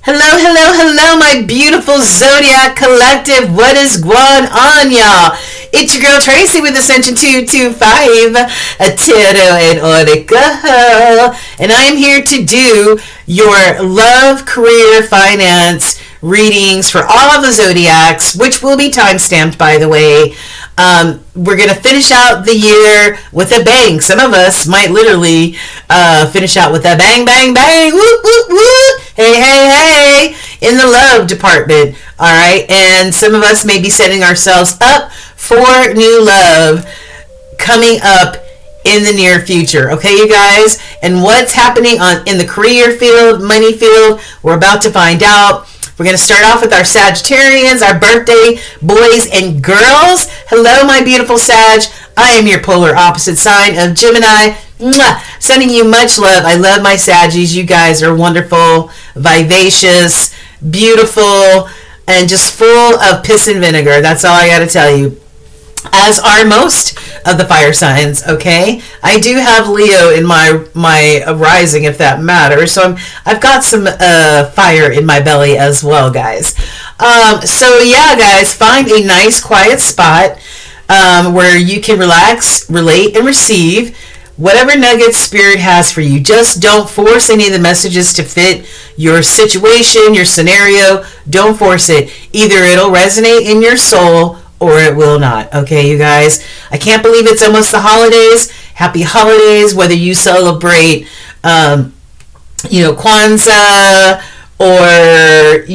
Hello, hello, hello, my beautiful Zodiac Collective. What is going on, y'all? It's your girl Tracy with Ascension 225, a tarot and oracle. And I am here to do your love, career, finance readings for all of the Zodiacs, which will be time-stamped, by the way. We're going to finish out the year with a bang. Some of us might literally finish out with a bang, bang, bang, whoop, whoop, whoop. Hey, hey, hey, in the love department, all right? And some of us may be setting ourselves up for new love coming up in the near future, okay, you guys? And what's happening in the career field, money field, we're about to find out. We're going to start off with our Sagittarians, our birthday boys and girls. Hello, my beautiful Sag. I am your polar opposite sign of Gemini. Mwah. Sending you much love. I love my Saggies. You guys are wonderful, vivacious, beautiful, and just full of piss and vinegar. That's all I got to tell you. As are most of the fire signs, okay? I do have Leo in my rising, if that matters. So I've got some fire in my belly as well, guys. So yeah, guys, find a nice quiet spot where you can relax, relate, and receive whatever nuggets Spirit has for you. Just don't force any of the messages to fit your situation, your scenario. Don't force it. Either it'll resonate in your soul or it will not. Okay, you guys? I can't believe it's almost the holidays. Happy holidays, whether you celebrate, Kwanzaa or,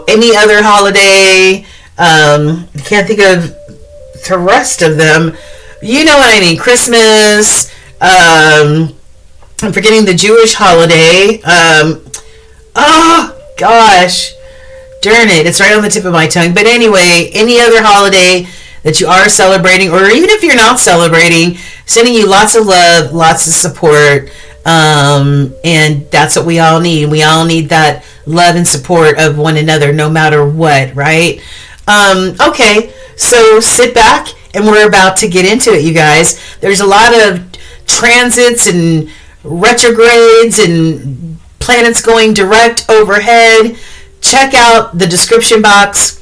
any other holiday. I can't think of the rest of them. You know what I mean? Christmas. I'm forgetting the Jewish holiday. Oh, gosh. Darn it, it's right on the tip of my tongue. But anyway, any other holiday that you are celebrating, or even if you're not celebrating, sending you lots of love, lots of support, and that's what we all need. We all need that love and support of one another, no matter what, right? Okay, so sit back, and we're about to get into it, you guys. There's a lot of transits and retrogrades and planets going direct overhead. Check out the description box.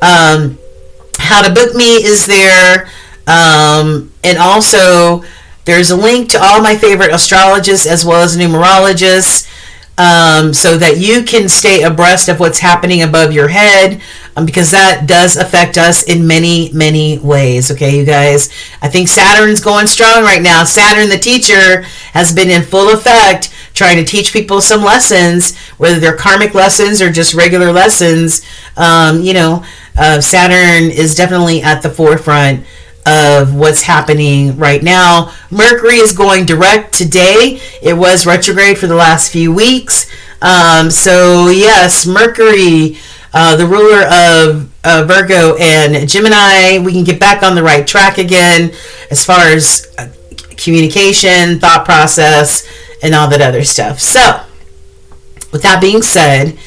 How to book me is there. And also, there's a link to all my favorite astrologists as well as numerologists, so that you can stay abreast of what's happening above your head, because that does affect us in many, many ways. Okay, you guys? I think Saturn's going strong right now. Saturn, the teacher, has been in full effect, trying to teach people some lessons, whether they're karmic lessons or just regular lessons. Saturn is definitely at the forefront of what's happening right now. Mercury is going direct today. It was retrograde for the last few weeks. So yes, Mercury, the ruler of Virgo and Gemini, we can get back on the right track again as far as communication, thought process, and all that other stuff. So, with that being said,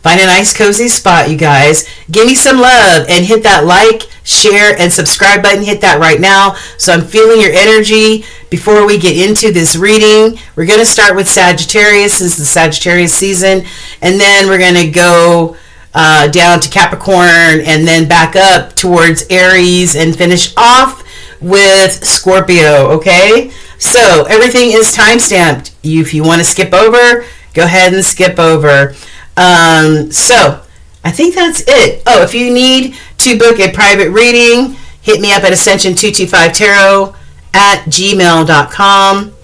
find a nice cozy spot, you guys. Give me some love and hit that like, share, and subscribe button. Hit that right now. So I'm feeling your energy before we get into this reading. We're going to start with Sagittarius. This is the Sagittarius season. And then we're going to go down to Capricorn and then back up towards Aries and finish off with Scorpio, okay? So everything is time-stamped. If you want to skip over, go ahead and skip over. So I think that's it. Oh, if you need to book a private reading, hit me up at ascension225tarot@gmail.com.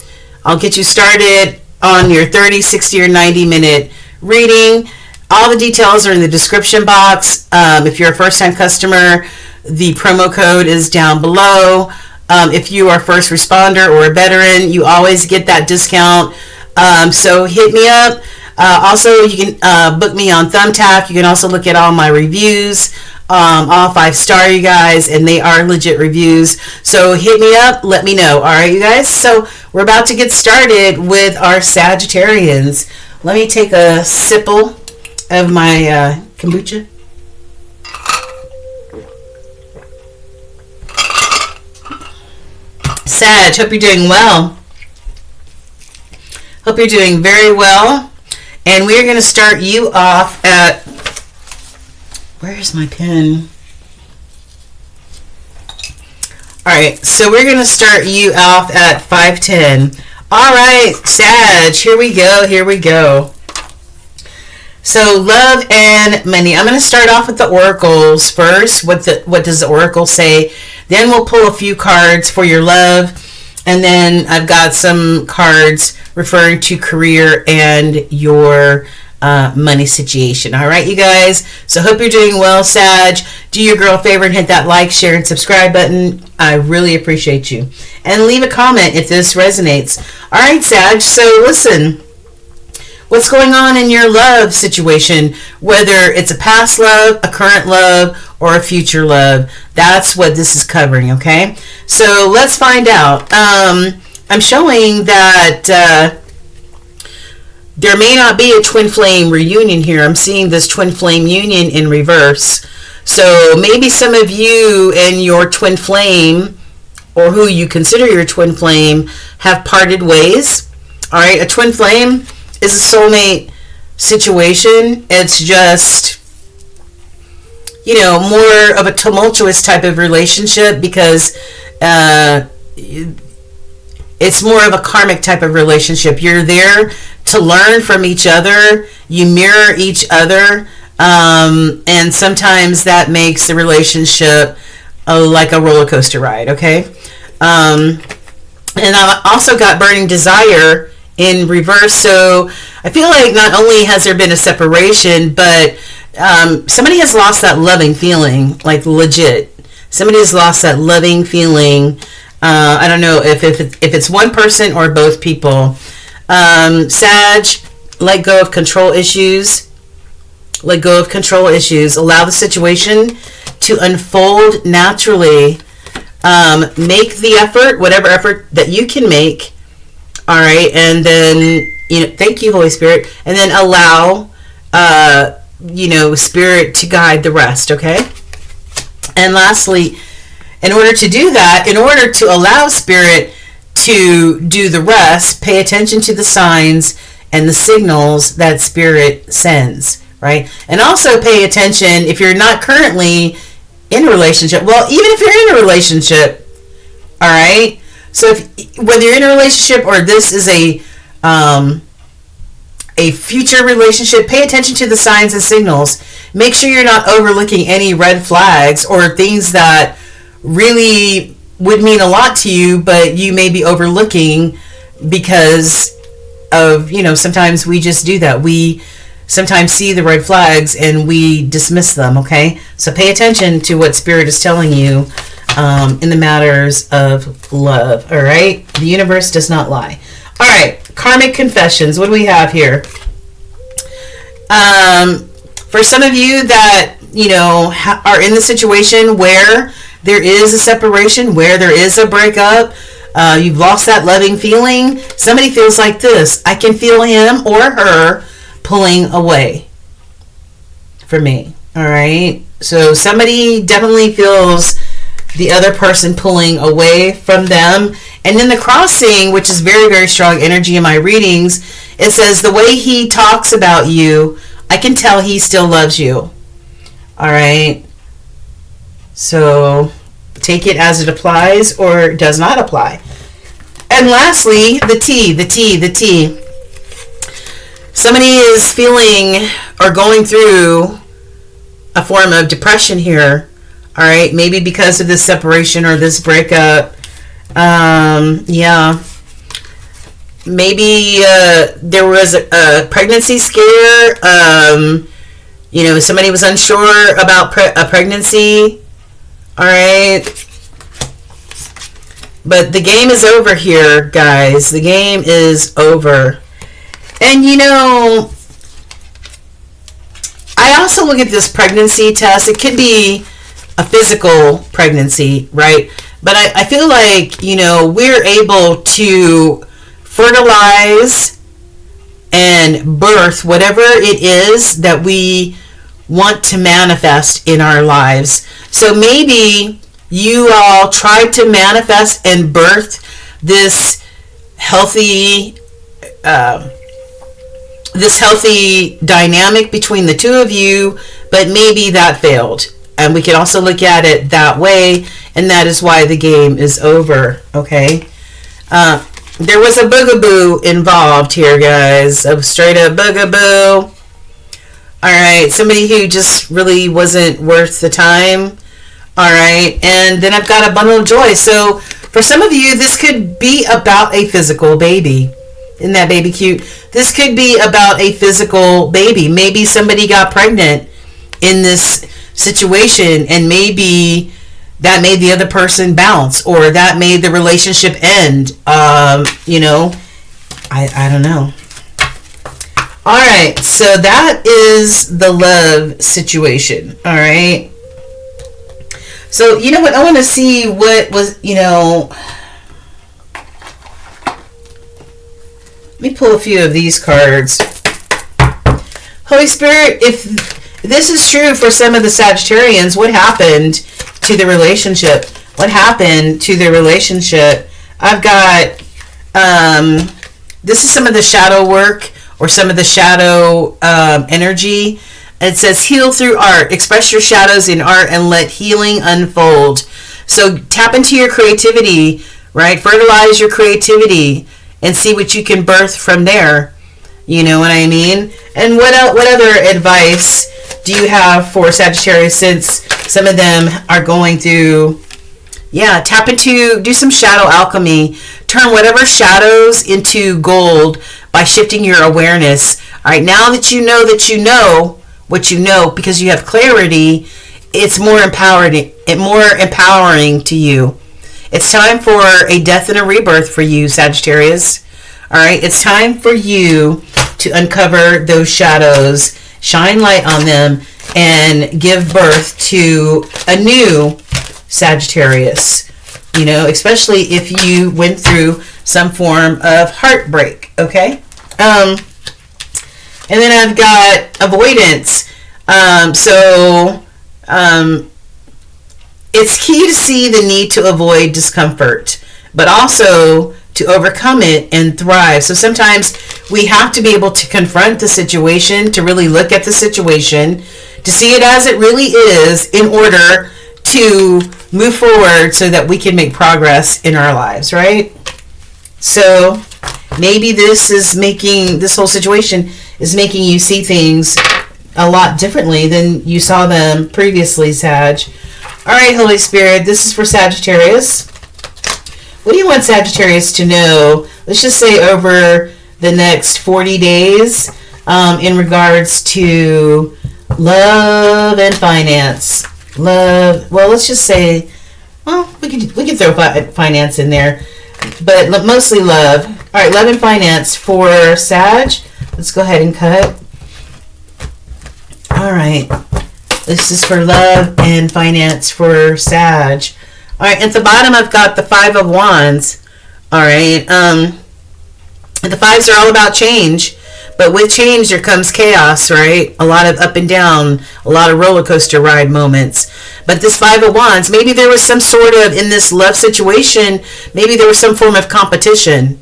I'll get you started on your 30, 60, or 90-minute reading. All the details are in the description box. If you're a first-time customer, the promo code is down below. If you are a first responder or a veteran, you always get that discount. So hit me up. Also, you can book me on Thumbtack. You can also look at all my reviews, all 5-star, you guys, and they are legit reviews. So hit me up. Let me know. All right, you guys? So we're about to get started with our Sagittarians. Let me take a sipple of my kombucha. Sag, hope you're doing well. Hope you're doing very well. And we're going to start you off at, where's my pen? All right, so we're going to start you off at 510. All right, Sag, here we go. So love and money. I'm going to start off with the oracles first. What does the oracle say? Then we'll pull a few cards for your love. And then I've got some cards referring to career and your money situation. All right, you guys. So hope you're doing well, Sag. Do your girl a favor and hit that like, share, and subscribe button. I really appreciate you. And leave a comment if this resonates. All right, Sag. So listen. What's going on in your love situation, whether it's a past love, a current love, or a future love. That's what this is covering, okay? So let's find out. I'm showing that there may not be a twin flame reunion here. I'm seeing this twin flame union in reverse. So maybe some of you and your twin flame, or who you consider your twin flame, have parted ways. All right, a twin flame is a soulmate situation. It's just, more of a tumultuous type of relationship because it's more of a karmic type of relationship. You're there to learn from each other. You mirror each other. And sometimes that makes the relationship like a roller coaster ride, okay? And I've also got burning desire in reverse. So I feel like not only has there been a separation, but somebody has lost that loving feeling, like legit. Somebody has lost that loving feeling. I don't know if it's one person or both people. Sag, let go of control issues. Let go of control issues. Allow the situation to unfold naturally. Make the effort, whatever effort that you can make. All right, and then, thank you, Holy Spirit, and then allow, Spirit to guide the rest, okay? And lastly, in order to do that, in order to allow Spirit to do the rest, pay attention to the signs and the signals that Spirit sends, right? And also pay attention if you're not currently in a relationship. Well, even if you're in a relationship, all right? So whether you're in a relationship or this is a future relationship, pay attention to the signs and signals. Make sure you're not overlooking any red flags or things that really would mean a lot to you, but you may be overlooking because of, sometimes we just do that. We sometimes see the red flags and we dismiss them, okay? So pay attention to what Spirit is telling you in the matters of love, all right? The universe does not lie. All right, karmic confessions. What do we have here? For some of you that, are in the situation where there is a separation, where there is a breakup, you've lost that loving feeling, somebody feels like this. I can feel him or her pulling away for me, all right? So somebody definitely feels the other person pulling away from them. And then the crossing, which is very, very strong energy in my readings, it says the way he talks about you, I can tell he still loves you. All right. So take it as it applies or does not apply. And lastly, the T. Somebody is feeling or going through a form of depression here. All right, maybe because of this separation or this breakup. Yeah. Maybe there was a pregnancy scare. Somebody was unsure about a pregnancy. All right. But the game is over here, guys. The game is over. And I also look at this pregnancy test. It could be a physical pregnancy, right? But I feel like, we're able to fertilize and birth whatever it is that we want to manifest in our lives. So maybe you all tried to manifest and birth this healthy this healthy dynamic between the two of you, but maybe that failed. And we can also look at it that way, and that is why the game is over, okay? There was a boogaboo involved here, guys. A straight up boogaboo. Alright, somebody who just really wasn't worth the time. Alright, and then I've got a bundle of joy. So, for some of you, this could be about a physical baby. Isn't that baby cute? This could be about a physical baby. Maybe somebody got pregnant in this situation, and maybe that made the other person bounce, or that made the relationship end. You know, I don't know. All right, so that is the love situation. All right. So, you know what? I want to see what was, you know. Let me pull a few of these cards. Holy Spirit, if this is true for some of the Sagittarians, what happened to the relationship? What happened to the relationship? I've got, this is some of the shadow work or some of the shadow energy. It says, heal through art. Express your shadows in art and let healing unfold. So tap into your creativity, right? Fertilize your creativity and see what you can birth from there. You know what I mean? And what other advice do you have for Sagittarius, since some of them are going through, tap into, do some shadow alchemy. Turn whatever shadows into gold by shifting your awareness. All right, now that you know what you know, because you have clarity, it's more empowering to you. It's time for a death and a rebirth for you, Sagittarius. All right, it's time for you to uncover those shadows, shine light on them, and give birth to a new Sagittarius. You know, especially if you went through some form of heartbreak, okay? And then I've got avoidance. It's key to see the need to avoid discomfort, but also to overcome it and thrive. So sometimes we have to be able to confront the situation, to really look at the situation, to see it as it really is in order to move forward so that we can make progress in our lives, right? So maybe this whole situation is making you see things a lot differently than you saw them previously, Sag. All right, Holy Spirit, this is for Sagittarius. What do you want Sagittarius to know? Let's just say over the next 40 days in regards to love and finance. Love, well, let's just say, well, we can throw finance in there, but mostly love. All right, love and finance for Sag. Let's go ahead and cut. All right. This is for love and finance for Sag. All right, at the bottom I've got the Five of Wands. All right, the fives are all about change, but with change there comes chaos, right? A lot of up and down, a lot of roller coaster ride moments. But this Five of Wands, maybe there was some sort of, in this love situation, maybe there was some form of competition.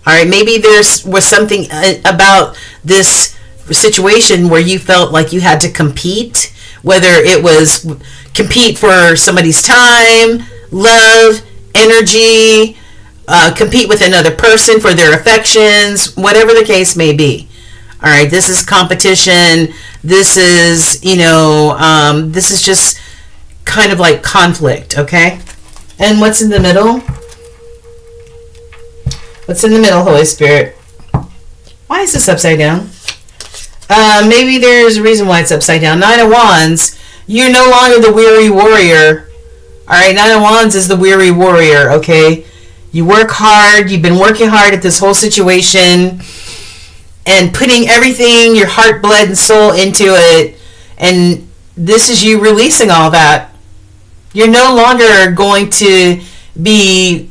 All right, maybe there was something about this situation where you felt like you had to compete, whether it was compete for somebody's time, love, energy, compete with another person for their affections, whatever the case may be. All right, this is competition. This is, this is just kind of like conflict, okay? And what's in the middle? What's in the middle, Holy Spirit? Why is this upside down? Maybe there's a reason why it's upside down. Nine of Wands, you're no longer the weary warrior. All right, Nine of Wands is the weary warrior, okay? You work hard. You've been working hard at this whole situation and putting everything, your heart, blood, and soul into it. And this is you releasing all that. You're no longer going to be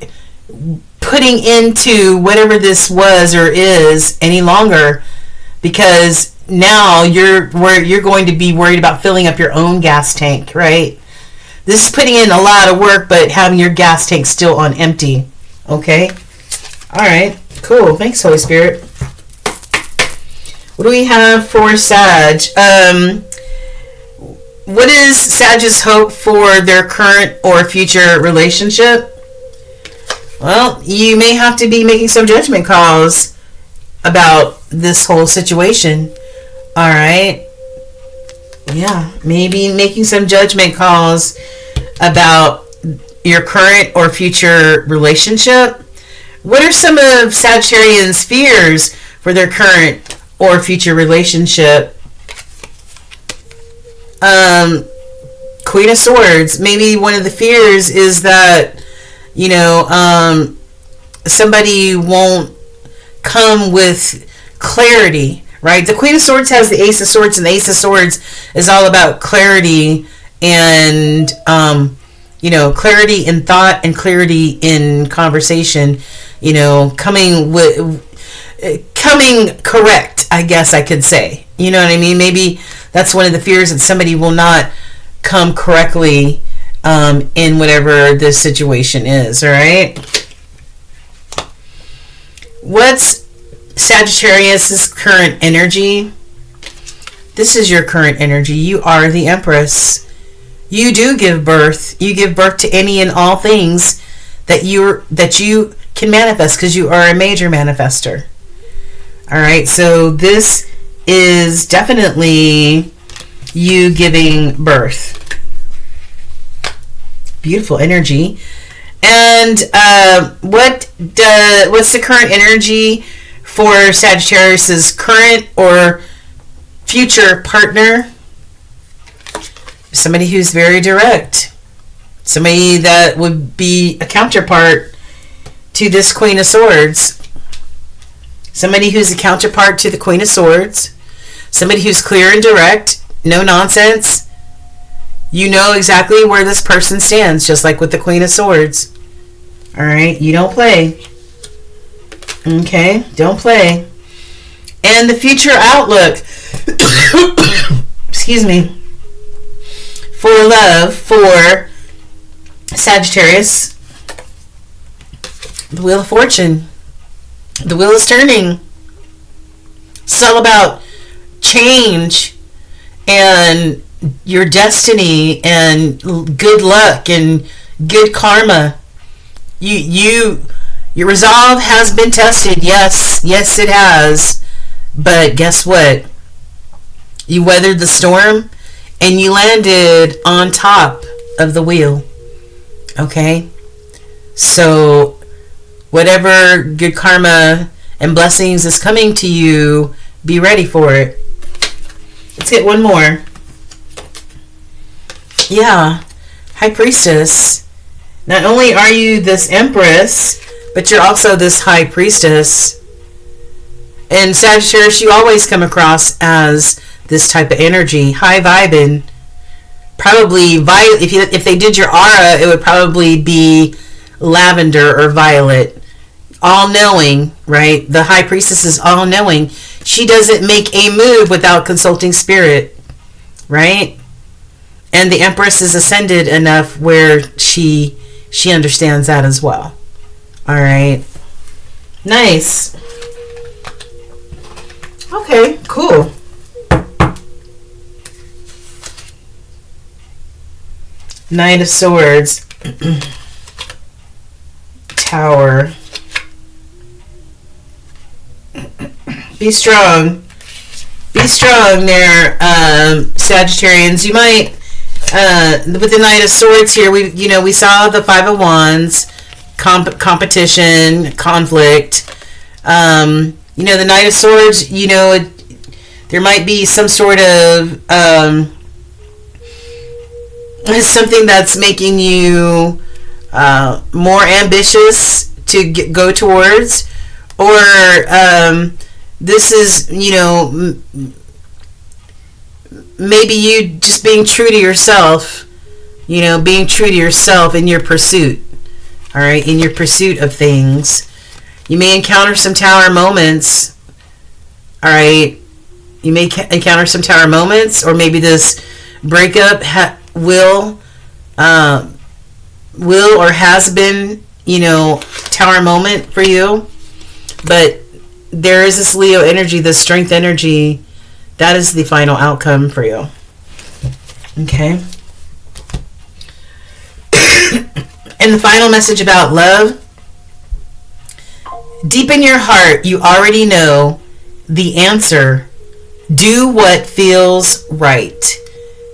putting into whatever this was or is any longer, because now you're going to be worried about filling up your own gas tank, right? This is putting in a lot of work, but having your gas tank still on empty. Okay? All right. Cool. Thanks, Holy Spirit. What do we have for Sag? What is Sag's hope for their current or future relationship? Well, you may have to be making some judgment calls about this whole situation. All right. Yeah, maybe making some judgment calls about your current or future relationship. What are some of Sagittarians' fears for their current or future relationship? Queen of Swords. Maybe one of the fears is that, somebody won't come with clarity, right? The Queen of Swords has the Ace of Swords, and the Ace of Swords is all about clarity and, clarity in thought and clarity in conversation, coming correct, I guess I could say. You know what I mean? Maybe that's one of the fears, that somebody will not come correctly in whatever this situation is, all right? What's Sagittarius' current energy? This is your current energy. You are the Empress. You do give birth. You give birth to any and all things that you can manifest, because you are a major manifester. All right, so this is definitely you giving birth. Beautiful energy. And what's the current energy for Sagittarius' current or future partner? Somebody who's very direct. Somebody that would be a counterpart to this Queen of Swords. Somebody who's a counterpart to the Queen of Swords. Somebody who's clear and direct. No nonsense. You know exactly where this person stands, just like with the Queen of Swords. Alright, you don't play. Okay, don't play. And the future outlook, excuse me, for love for Sagittarius. The Wheel of Fortune. The wheel is turning. It's all about change and your destiny and good luck and good karma. Your resolve has been tested. Yes, it has. But guess what? You weathered the storm and you landed on top of the wheel. Okay? So whatever good karma and blessings is coming to you, be ready for it. Let's get one more. Yeah, High Priestess. Not only are you this Empress, but you're also this High Priestess. And Sagittarius, you always come across as this type of energy, high vibing. Probably violet. If they did your aura, it would probably be lavender or violet. All-knowing, right? The High Priestess is all-knowing. She doesn't make a move without consulting spirit, right? And the Empress is ascended enough where she understands that as well. All right. Nice. Okay, cool. Knight of Swords. Tower. Be strong. Be strong there, Sagittarians. You might, with the Knight of Swords here, we saw the Five of Wands, competition, conflict. The Knight of Swords, there might be some sort of something that's making you more ambitious to go towards, or this is, maybe you just being true to yourself, being true to yourself in your pursuit, all right, in your pursuit of things. You may encounter some tower moments, all right, you may encounter some tower moments, or maybe this breakup will or has been, tower moment for you. But there is this Leo energy, this strength energy. That is the final outcome for you. Okay. And the final message about love. Deep in your heart, you already know the answer. Do what feels right.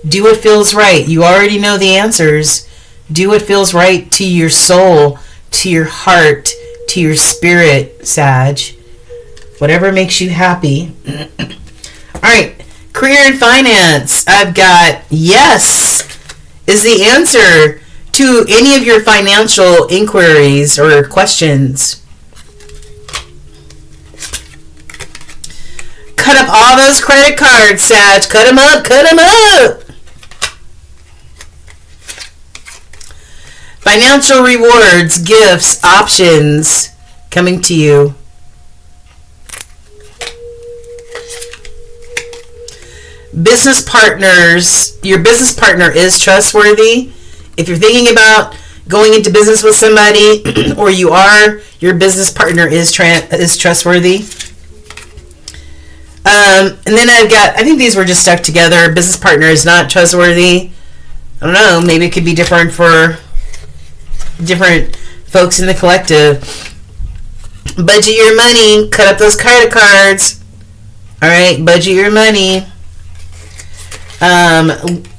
Do what feels right. You already know the answers. Do what feels right to your soul, to your heart, to your spirit, Sag. Whatever makes you happy. All right. Career and finance. I've got yes is the answer to any of your financial inquiries or questions. Cut up all those credit cards, Sag. Cut them up. Cut them up. Financial rewards, gifts, options coming to you. Business partners. Your business partner is trustworthy. If you're thinking about going into business with somebody, or you are, your business partner is trustworthy. And then I've got, I think these were just stuck together. Business partner is not trustworthy. I don't know. Maybe it could be different for different folks in the collective. Budget your money. Cut up those credit cards. All right. Budget your money.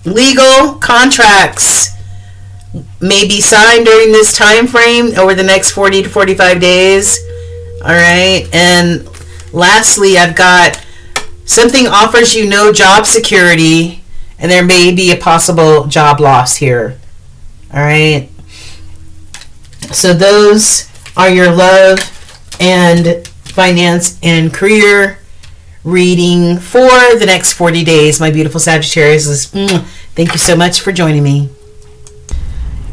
Legal contracts may be signed during this time frame over the next 40 to 45 days. All right. And lastly, I've got something offers you no job security, and there may be a possible job loss here. All right. So those are your love and finance and career reading for the next 40 days. My beautiful Sagittarius. Thank you so much for joining me.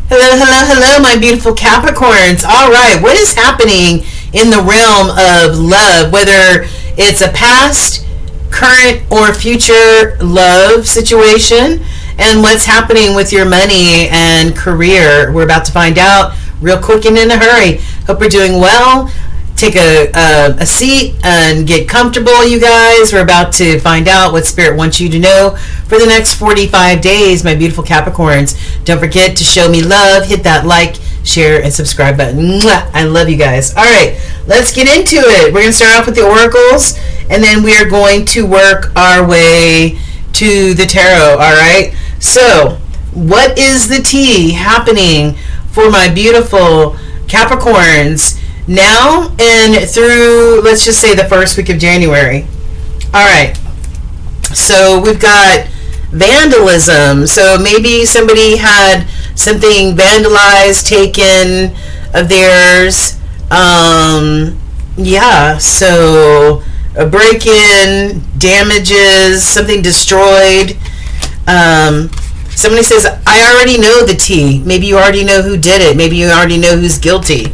Hello, hello, hello, my beautiful Capricorns. All right, what is happening in the realm of love, whether it's a past, current, or future love situation, and what's happening with your money and career? We're about to find out real quick and in a hurry. Hope you're doing well. Take a seat and get comfortable, you guys. We're about to find out what Spirit wants you to know for the next 45 days, my beautiful Capricorns. Don't forget to show me love. Hit that like, share, and subscribe button. Mwah! I love you guys. All right, let's get into it. We're going to start off with the oracles, and then we are going to work our way to the tarot. All right, so what is the tea happening for my beautiful Capricorns now and through, let's just say, the first week of January? All right, so we've got vandalism. So maybe somebody had something vandalized, taken of theirs. Yeah, so a break-in, damages, something destroyed. Somebody says, I already know the tea. Maybe you already know who did it. Maybe you already know who's guilty.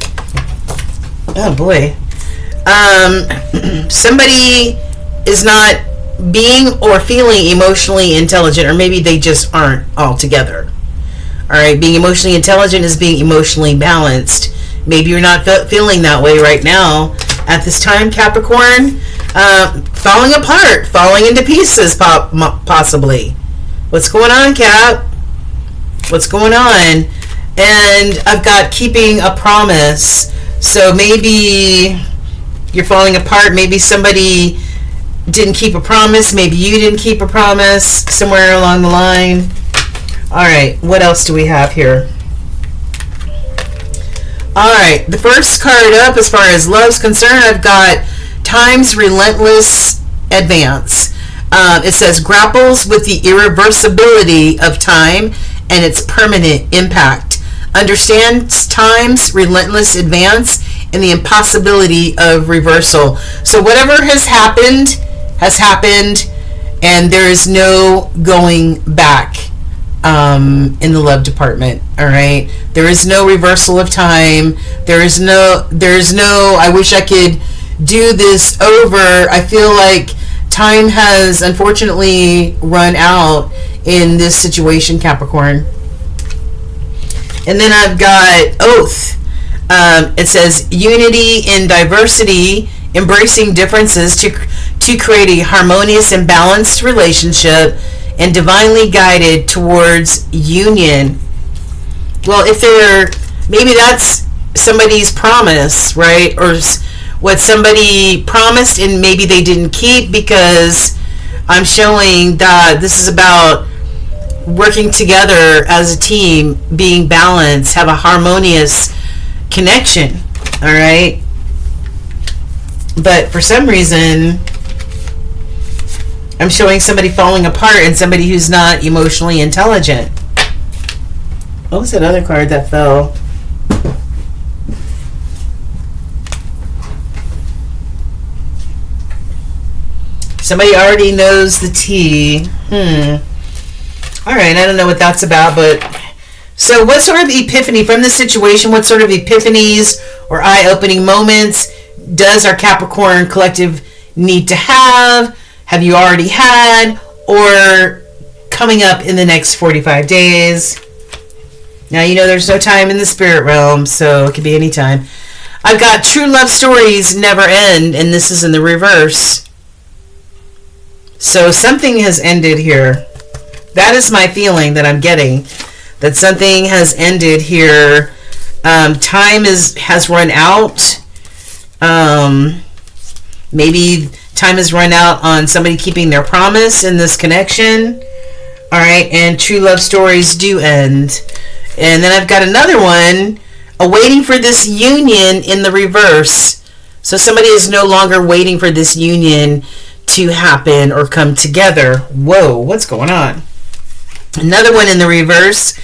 Oh boy. Somebody is not being or feeling emotionally intelligent, or maybe they just aren't altogether. All right, being emotionally intelligent is being emotionally balanced. Maybe you're not feeling that way right now at this time, Capricorn. Falling apart, falling into pieces, possibly. What's going on, Cap? What's going on? And I've got keeping a promise. So maybe you're falling apart. Maybe somebody didn't keep a promise. Maybe you didn't keep a promise somewhere along the line. All right, what else do we have here? All right, the first card up as far as love's concerned, I've got time's relentless advance. It says grapples with the irreversibility of time and its permanent impact. Understands time's relentless advance and the impossibility of reversal. So whatever has happened, and there is no going back in the love department. All right, there is no reversal of time. There's no I wish I could do this over. I feel like time has unfortunately run out in this situation, Capricorn. And then I've got oath. It says unity in diversity embracing differences to create a harmonious and balanced relationship, and divinely guided towards union. Well, if they're, maybe that's somebody's promise, right? Or what somebody promised and maybe they didn't keep, because I'm showing that this is about working together as a team, being balanced, have a harmonious connection, all right? But for some reason, I'm showing somebody falling apart and somebody who's not emotionally intelligent. What was that other card that fell? Somebody already knows the tea. All right, I don't know what that's about, but so what sort of epiphany from this situation, what sort of epiphanies or eye-opening moments does our Capricorn collective need to have? Have you already had, or coming up in the next 45 days? Now, you know there's no time in the spirit realm, so it could be any time. I've got true love stories never end, and this is in the reverse. So something has ended here. That is my feeling that I'm getting, that something has ended here. Time has run out. Maybe time has run out on somebody keeping their promise in this connection. All right, and true love stories do end. And then I've got another one, awaiting for this union in the reverse. So somebody is no longer waiting for this union to happen or come together. Whoa, what's going on? Another one in the reverse.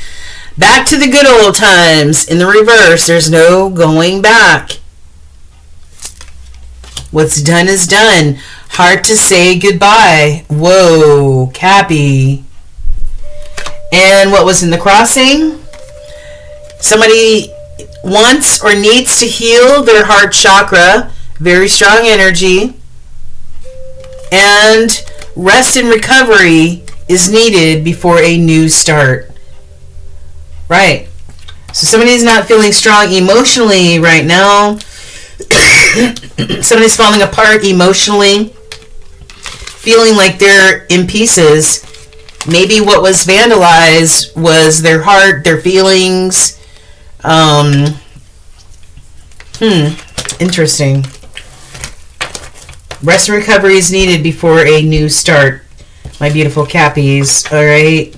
Back to the good old times. In the reverse, there's no going back. What's done is done. Hard to say goodbye. Whoa, Cappy. And what was in the crossing? Somebody wants or needs to heal their heart chakra. Very strong energy. And rest and recovery is needed before a new start. Right. So somebody's not feeling strong emotionally right now. Somebody's falling apart emotionally, feeling like they're in pieces. Maybe what was vandalized was their heart, their feelings. Interesting. Rest and recovery is needed before a new start. My beautiful Cappies, all right?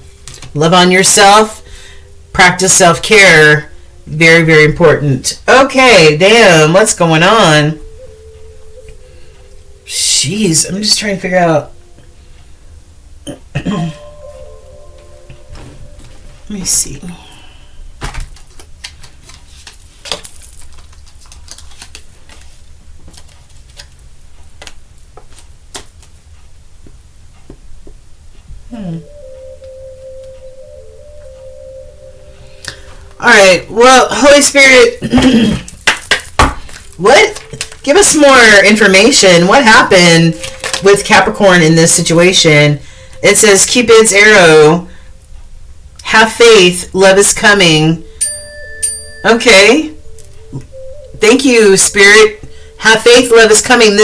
Love on yourself. Practice self-care. Very, very important. Okay, damn, what's going on? Jeez, I'm just trying to figure out. Let me see. Alright, well, Holy Spirit, what? Give us more information. What happened with Capricorn in this situation? It says, Cupid's arrow, have faith, love is coming. Okay. Thank you, Spirit. Have faith, love is coming.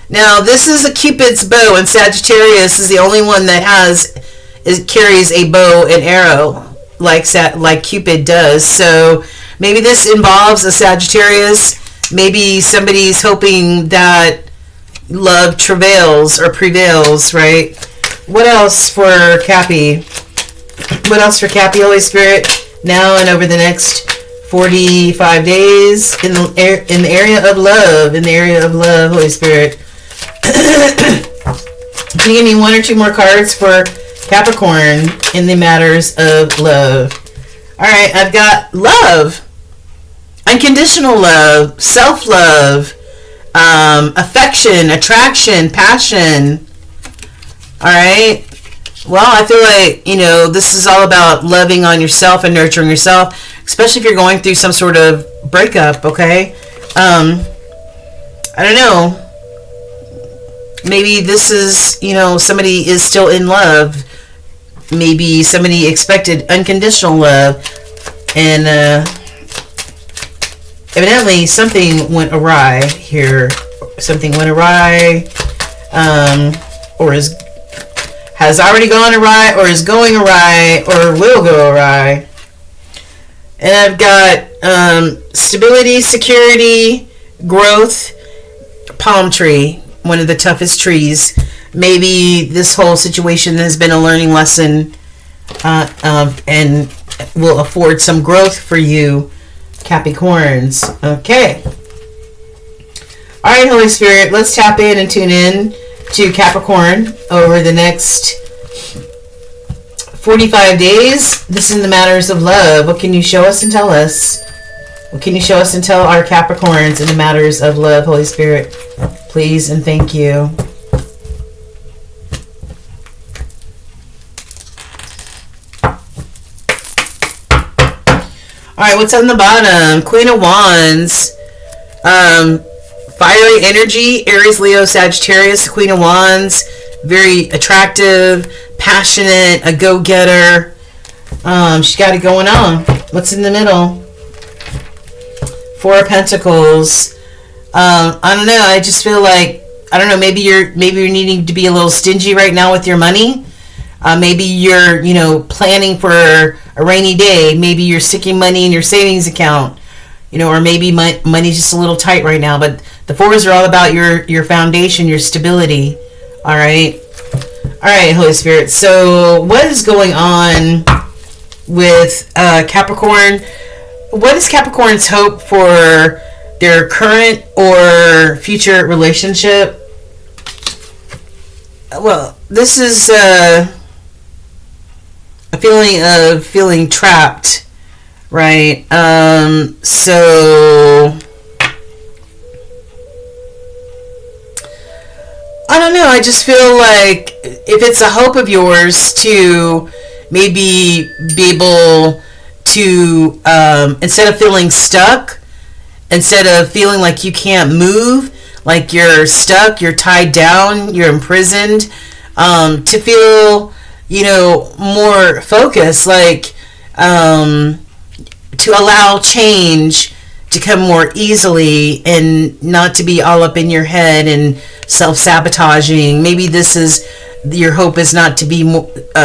Now, this is a Cupid's bow, and Sagittarius is the only one that carries a bow and arrow like Cupid does. So maybe this involves a Sagittarius. Maybe somebody's hoping that love prevails, right? What else for Cappy? What else for Cappy, Holy Spirit? Now and over the next 45 days in the area of love. In the area of love, Holy Spirit. Can you give me one or two more cards for Capricorn in the matters of love? All right, I've got love, unconditional love, self-love, affection, attraction, passion. All right. Well, I feel like, this is all about loving on yourself and nurturing yourself, especially if you're going through some sort of breakup, okay? I don't know. Maybe this is, somebody is still in love. Maybe somebody expected unconditional love, and evidently something went awry here something went awry, or has already gone awry, or is going awry, or will go awry. And I've got stability, security, growth, palm tree, one of the toughest trees. Maybe this whole situation has been a learning lesson, and will afford some growth for you, Capricorns. Okay. All right, Holy Spirit, let's tap in and tune in to Capricorn over the next 45 days. This is in the matters of love. What can you show us and tell us? What can you show us and tell our Capricorns in the matters of love, Holy Spirit? Please and thank you. All right, what's on the bottom? Queen of Wands. Fiery energy, Aries, Leo, Sagittarius, Queen of Wands. Very attractive, passionate, a go-getter. She's got it going on. What's in the middle? Four of Pentacles. I don't know. I just feel like, I don't know, maybe you're needing to be a little stingy right now with your money. Maybe you're, planning for a rainy day. Maybe you're sticking money in your savings account, or maybe money's just a little tight right now. But the fours are all about your foundation, your stability. All right, Holy Spirit. So what is going on with Capricorn? What is Capricorn's hope for their current or future relationship? Well, this is a feeling of feeling trapped, right? So I don't know. I just feel like if it's a hope of yours to maybe be able to, instead of feeling stuck, instead of feeling like you can't move, like you're stuck, you're tied down, you're imprisoned, to feel, more focused, like, to allow change to come more easily and not to be all up in your head and self-sabotaging. Maybe this is, your hope is not to be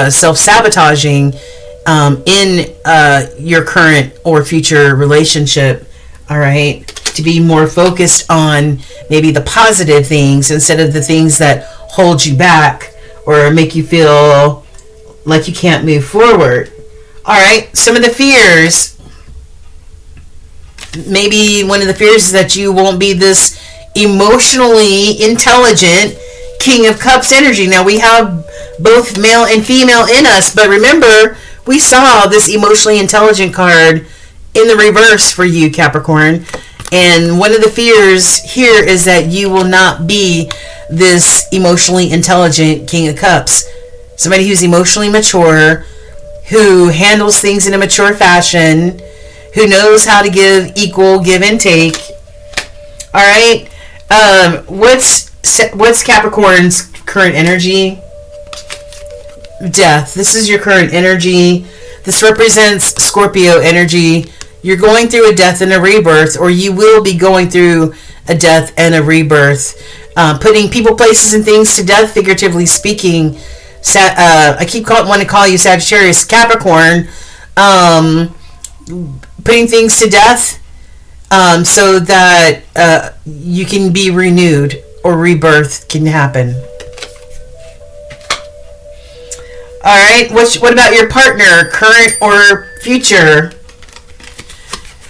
self-sabotaging in your current or future relationship, all right? To be more focused on maybe the positive things instead of the things that hold you back or make you feel like you can't move forward. All right, some of the fears. Maybe one of the fears is that you won't be this emotionally intelligent King of Cups energy. Now, we have both male and female in us, but remember, we saw this emotionally intelligent card in the reverse for you, Capricorn. And one of the fears here is that you will not be this emotionally intelligent King of Cups. Somebody who's emotionally mature, who handles things in a mature fashion, who knows how to give equal give and take. All right. What's Capricorn's current energy? Death. This is your current energy. This represents Scorpio energy. You're going through a death and a rebirth, or you will be going through a death and a rebirth. Putting people, places, and things to death, figuratively speaking. I keep want to call you Sagittarius, Capricorn. Putting things to death so that you can be renewed, or rebirth can happen. All right. What about your partner, current or future?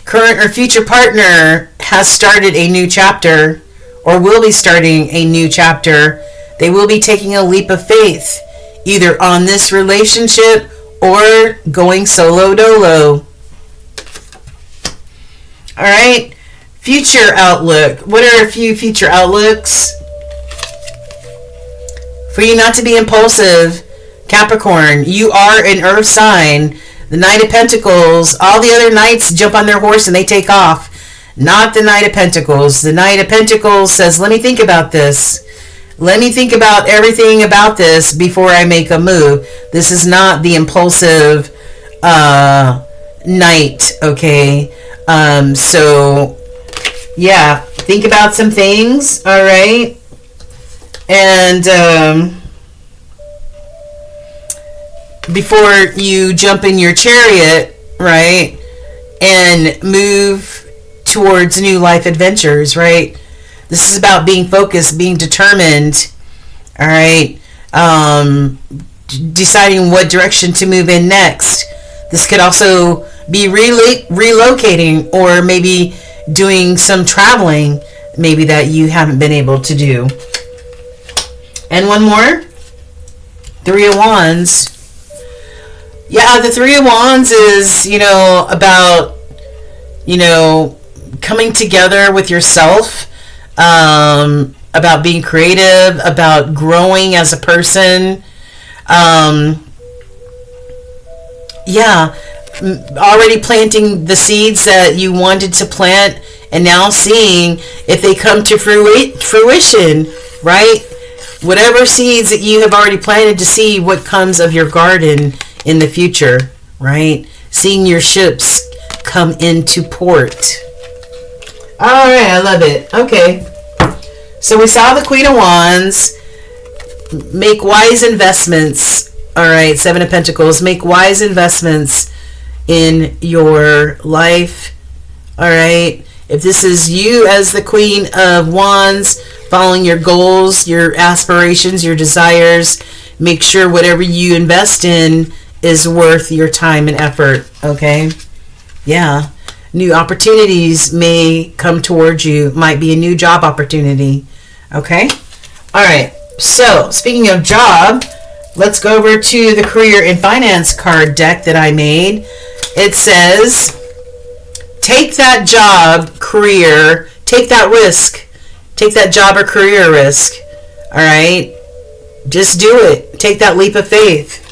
Current or future partner has started a new chapter, or will be starting a new chapter. They will be taking a leap of faith, either on this relationship or going solo dolo. All right. Future outlook. What are a few future outlooks? For you not to be impulsive, Capricorn. You are an earth sign. The Knight of Pentacles. All the other knights jump on their horse and they take off. Not the Knight of Pentacles. The Knight of Pentacles says, let me think about this. Let me think about everything about this before I make a move. This is not the impulsive knight, okay? So, yeah, think about some things, all right? And before you jump in your chariot, right, and move towards new life adventures, right? This is about being focused, being determined, all right? Deciding what direction to move in next. This could also be relocating, or maybe doing some traveling, maybe that you haven't been able to do. And one more, Three of Wands. Yeah, the Three of Wands is, about, coming together with yourself, about being creative, about growing as a person. Already planting the seeds that you wanted to plant, and now seeing if they come to fruition, right? Whatever seeds that you have already planted, to see what comes of your garden in the future, right? Seeing your ships come into port. All right, I love it. Okay, so we saw the Queen of Wands. Make wise investments. All right, Seven of Pentacles. Make wise investments in your life. All right, if this is you as the Queen of Wands, following your goals, your aspirations, your desires, make sure whatever you invest in is worth your time and effort. Okay, yeah, new opportunities may come towards you. Might be a new job opportunity. Okay, all right, so speaking of job, let's go over to the career and finance card deck that I made. It says, take that job, career, take that risk. Take that job or career risk. All right? Just do it. Take that leap of faith.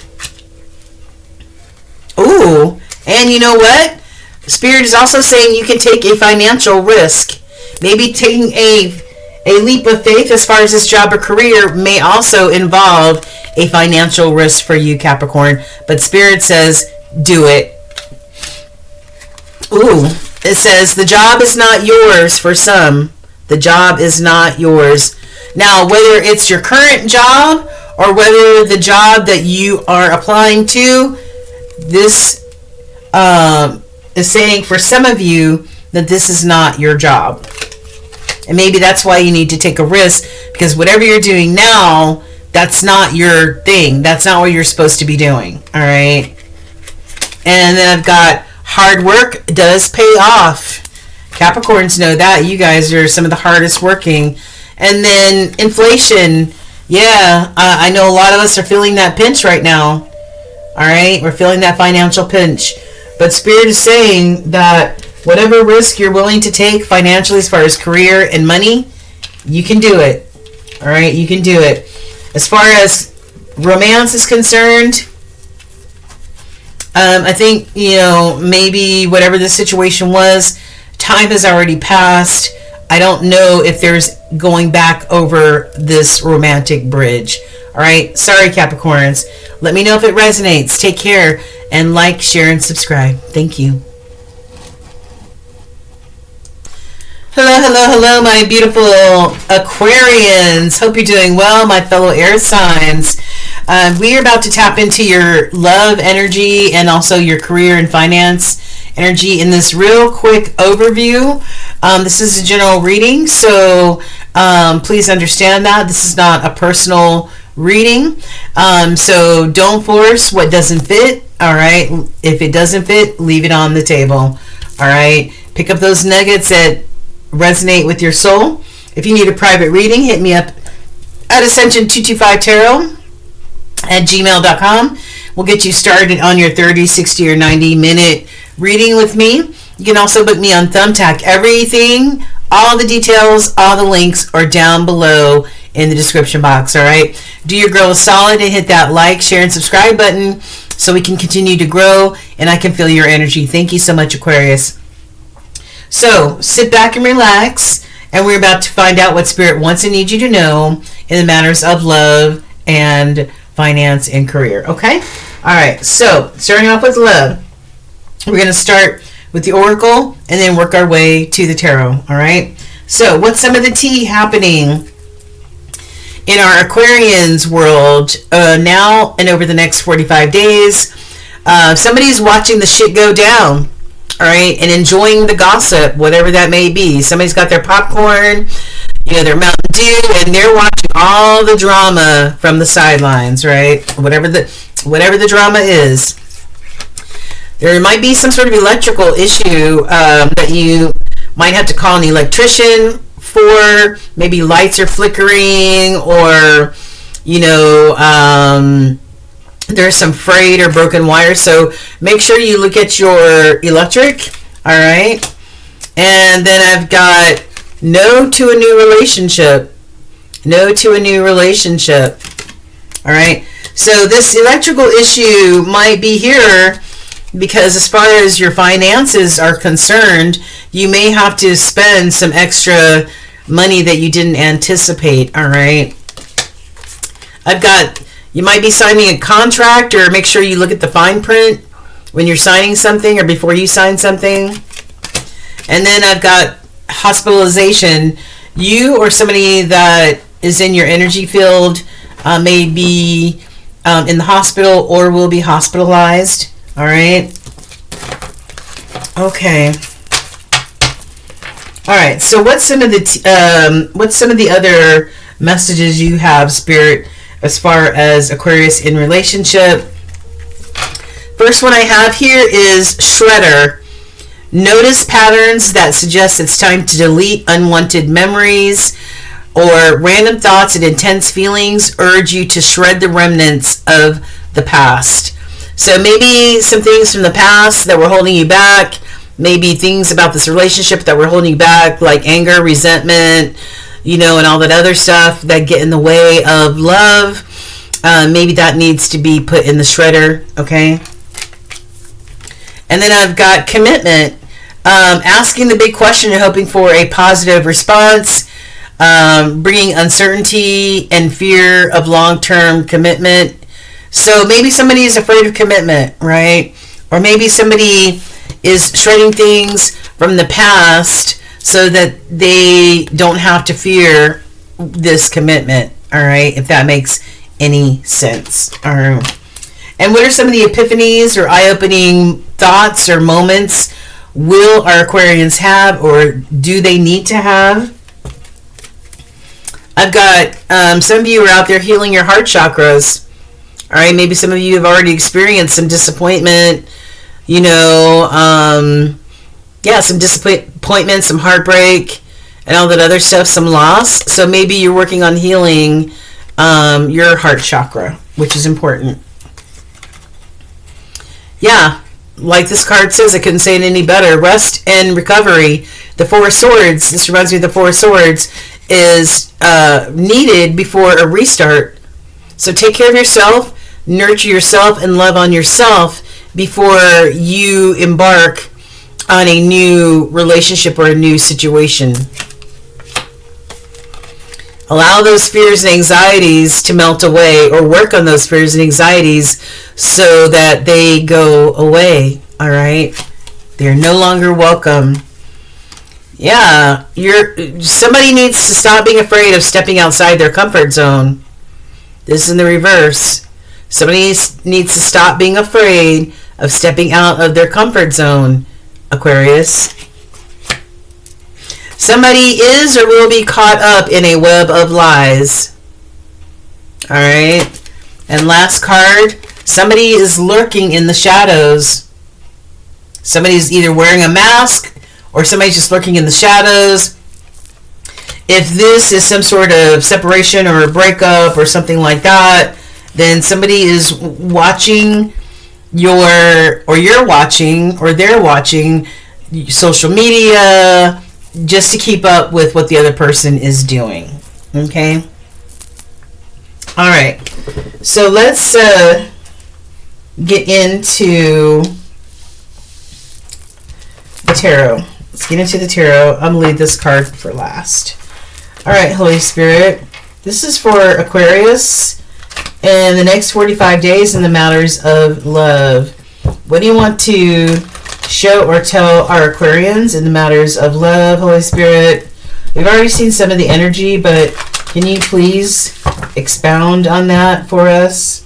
Ooh, and you know what? Spirit is also saying you can take a financial risk. Maybe taking a leap of faith as far as this job or career may also involve a financial risk for you, Capricorn. But Spirit says, do it. Ooh, it says the job is not yours for some. The job is not yours. Now, whether it's your current job or whether the job that you are applying to, this is saying for some of you that this is not your job. And maybe that's why you need to take a risk, because whatever you're doing now, that's not your thing. That's not what you're supposed to be doing. All right. And then I've got hard work does pay off. Capricorns know that. You guys are some of the hardest working. And then inflation. Yeah, I know a lot of us are feeling that pinch right now. All right, we're feeling that financial pinch. But Spirit is saying that whatever risk you're willing to take financially as far as career and money, you can do it. All right, you can do it. As far as romance is concerned, I think, maybe whatever the situation was, time has already passed. I don't know if there's going back over this romantic bridge. All right. Sorry, Capricorns. Let me know if it resonates. Take care, and like, share, and subscribe. Thank you. Hello, my beautiful Aquarians. Hope you're doing well, my fellow air signs. We are about to tap into your love energy and also your career and finance energy in this real quick overview. This is a general reading, so please understand that this is not a personal reading. So don't force what doesn't fit. All right, if it doesn't fit, leave it on the table. All right, pick up those nuggets that resonate with your soul. If you need a private reading, hit me up at ascension225tarot@gmail.com. We'll get you started on your 30, 60, or 90-minute reading with me. You can also book me on Thumbtack. Everything, all the details, all the links are down below in the description box, all right? Do your girl a solid and hit that like, share, and subscribe button so we can continue to grow and I can feel your energy. Thank you so much, Aquarius. So sit back and relax, and we're about to find out what Spirit wants and needs you to know in the matters of love and finance and career. Okay? All right. So starting off with love, we're going to start with the oracle and then work our way to the tarot. All right? So what's some of the tea happening in our Aquarians world now and over the next 45 days? Somebody's watching the shit go down, all right, and enjoying the gossip, whatever that may be. Somebody's got their popcorn, their Mountain Dew, and they're watching all the drama from the sidelines, right? Whatever the drama is. There might be some sort of electrical issue that you might have to call an electrician for. Maybe lights are flickering, or there's some frayed or broken wires. So make sure you look at your electric. All right. And then I've got no to a new relationship. No to a new relationship. All right. So this electrical issue might be here because as far as your finances are concerned, you may have to spend some extra money that you didn't anticipate. All right. You might be signing a contract, or make sure you look at the fine print when you're signing something or before you sign something. And then I've got hospitalization. You or somebody that is in your energy field may be in the hospital or will be hospitalized. All right. Okay. All right. So what's some of the other messages you have, Spirit, as far as Aquarius in relationship? First one I have here is Shredder. Notice patterns that suggest it's time to delete unwanted memories, or random thoughts and intense feelings urge you to shred the remnants of the past. So maybe some things from the past that were holding you back, maybe things about this relationship that were holding you back, like anger, resentment, and all that other stuff that get in the way of love. Maybe that needs to be put in the shredder, okay? And then I've got commitment. Asking the big question and hoping for a positive response, bringing uncertainty and fear of long-term commitment. So maybe somebody is afraid of commitment, right? Or maybe somebody is shredding things from the past so that they don't have to fear this commitment, all right? If that makes any sense. All right. And what are some of the epiphanies or eye-opening thoughts or moments will our Aquarians have, or do they need to have? I've got some of you are out there healing your heart chakras. All right, maybe some of you have already experienced some disappointment, some disappointment, some heartbreak, and all that other stuff, some loss. So maybe you're working on healing your heart chakra, which is important. Yeah, like this card says, I couldn't say it any better. Rest and recovery. The Four of Swords, this reminds me of the Four of Swords, is needed before a restart. So take care of yourself, nurture yourself, and love on yourself before you embark on a new relationship or a new situation. Allow those fears and anxieties to melt away, or work on those fears and anxieties so that they go away, all right? They're no longer welcome. Yeah, somebody needs to stop being afraid of stepping outside their comfort zone. This is in the reverse. Somebody needs to stop being afraid of stepping out of their comfort zone, Aquarius. Somebody is or will be caught up in a web of lies. All right. And last card, somebody is lurking in the shadows. Somebody's either wearing a mask or somebody's just lurking in the shadows. If this is some sort of separation or a breakup or something like that, then somebody is watching you're watching, or they're watching social media just to keep up with what the other person is doing. Okay? All right. So let's get into the tarot. Let's get into the tarot. I'm going to leave this card for last. All right, Holy Spirit. This is for Aquarius in the next 45 days in the matters of love. What do you want to show or tell our Aquarians in the matters of love, Holy Spirit? We've already seen some of the energy, but can you please expound on that for us?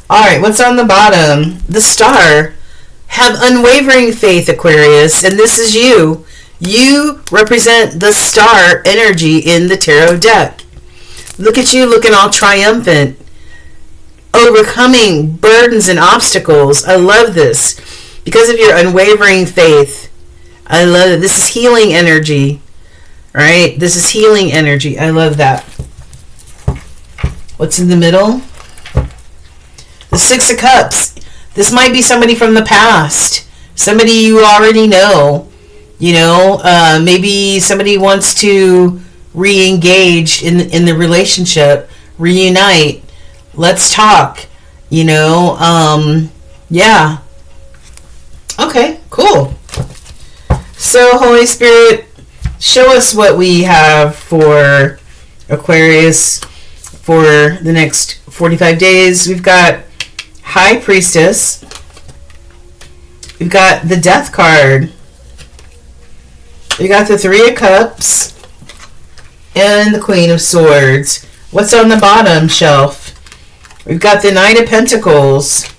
Alright, what's on the bottom? The Star. Have unwavering faith, Aquarius, and this is you. You represent the Star energy in the tarot deck. Look at you looking all triumphant, overcoming burdens and obstacles. I love this because of your unwavering faith. I love it. This is healing energy, right? This is healing energy. I love that. What's in the middle? The Six of Cups. This might be somebody from the past, somebody you already know. You know, maybe somebody wants to re-engage in the relationship, reunite. Let's talk. You know, yeah. Okay, cool. So, Holy Spirit, show us what we have for Aquarius for the next 45 days. We've got High Priestess. We've got the Death card. We got the Three of Cups and the Queen of Swords. What's on the bottom shelf? We've got the Knight of Pentacles.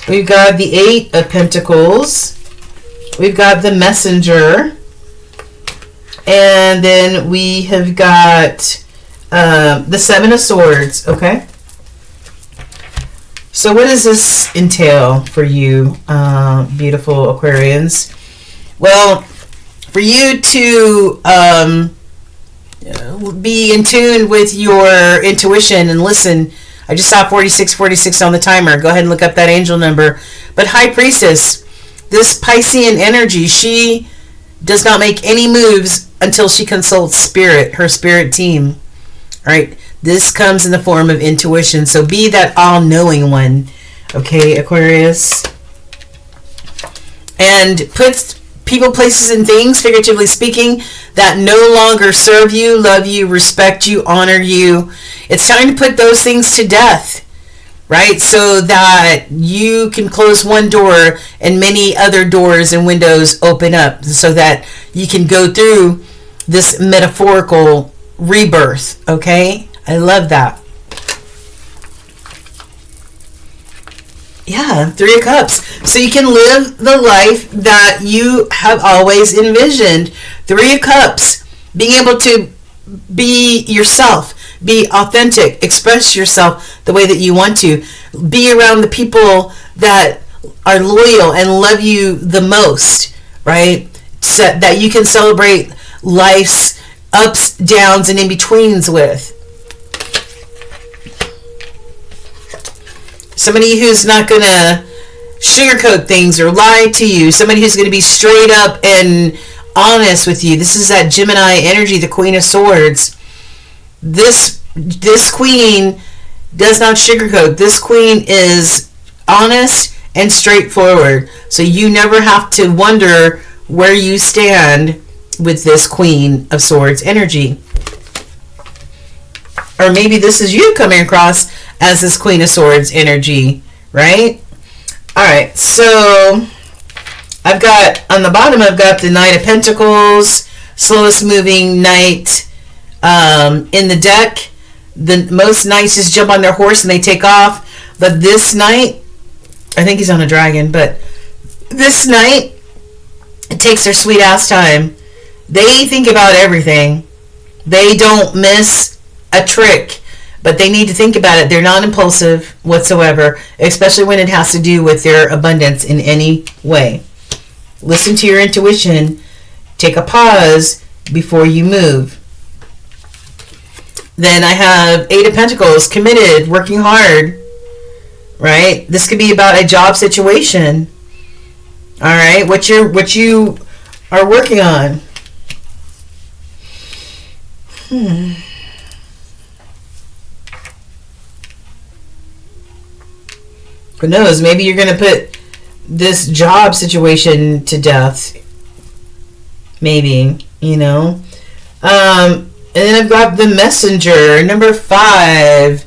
We've got the Eight of Pentacles. We've got the Messenger. And then we have got the Seven of Swords. Okay. So what does this entail for you, beautiful Aquarians? Well, for you to be in tune with your intuition and listen. I just saw 4646 on the timer. Go ahead and look up that angel number. But High Priestess, this Piscean energy, she does not make any moves until she consults Spirit, her Spirit team. All right. This comes in the form of intuition. So be that all-knowing one. Okay, Aquarius. And put people, places, and things, figuratively speaking, that no longer serve you, love you, respect you, honor you. It's time to put those things to death, right? So that you can close one door and many other doors and windows open up so that you can go through this metaphorical rebirth, okay? I love that. Yeah, Three of Cups. So you can live the life that you have always envisioned. Three of Cups. Being able to be yourself. Be authentic. Express yourself the way that you want to. Be around the people that are loyal and love you the most, right? So that you can celebrate life's ups, downs, and in-betweens with. Somebody who's not going to sugarcoat things or lie to you. Somebody who's going to be straight up and honest with you. This is that Gemini energy, the Queen of Swords. This queen does not sugarcoat. This queen is honest and straightforward. So you never have to wonder where you stand with this Queen of Swords energy. Or maybe this is you coming across as this Queen of Swords energy, right? Alright, so I've got, on the bottom, I've got the Knight of Pentacles, slowest moving knight in the deck. The most knights just jump on their horse and they take off. But this knight, I think he's on a dragon, but this knight, it takes their sweet ass time. They think about everything. They don't miss a trick. But they need to think about it. They're not impulsive whatsoever, especially when it has to do with their abundance in any way. Listen to your intuition. Take a pause before you move. Then I have Eight of Pentacles, committed, working hard. Right? This could be about a job situation. All right? What you are working on. Who knows? Maybe you're going to put this job situation to death. Maybe, you know. And then I've got the Messenger, number 5.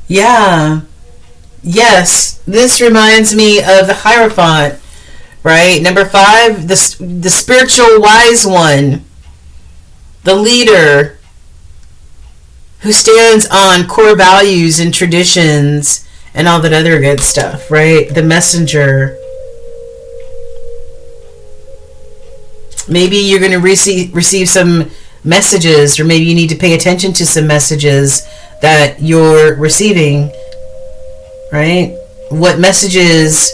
Yeah. Yes. This reminds me of the Hierophant, right? Number 5, the spiritual wise one, the leader who stands on core values and traditions and all that other good stuff, right? The messenger. Maybe you're going to receive some messages, or maybe you need to pay attention to some messages that you're receiving, right? What messages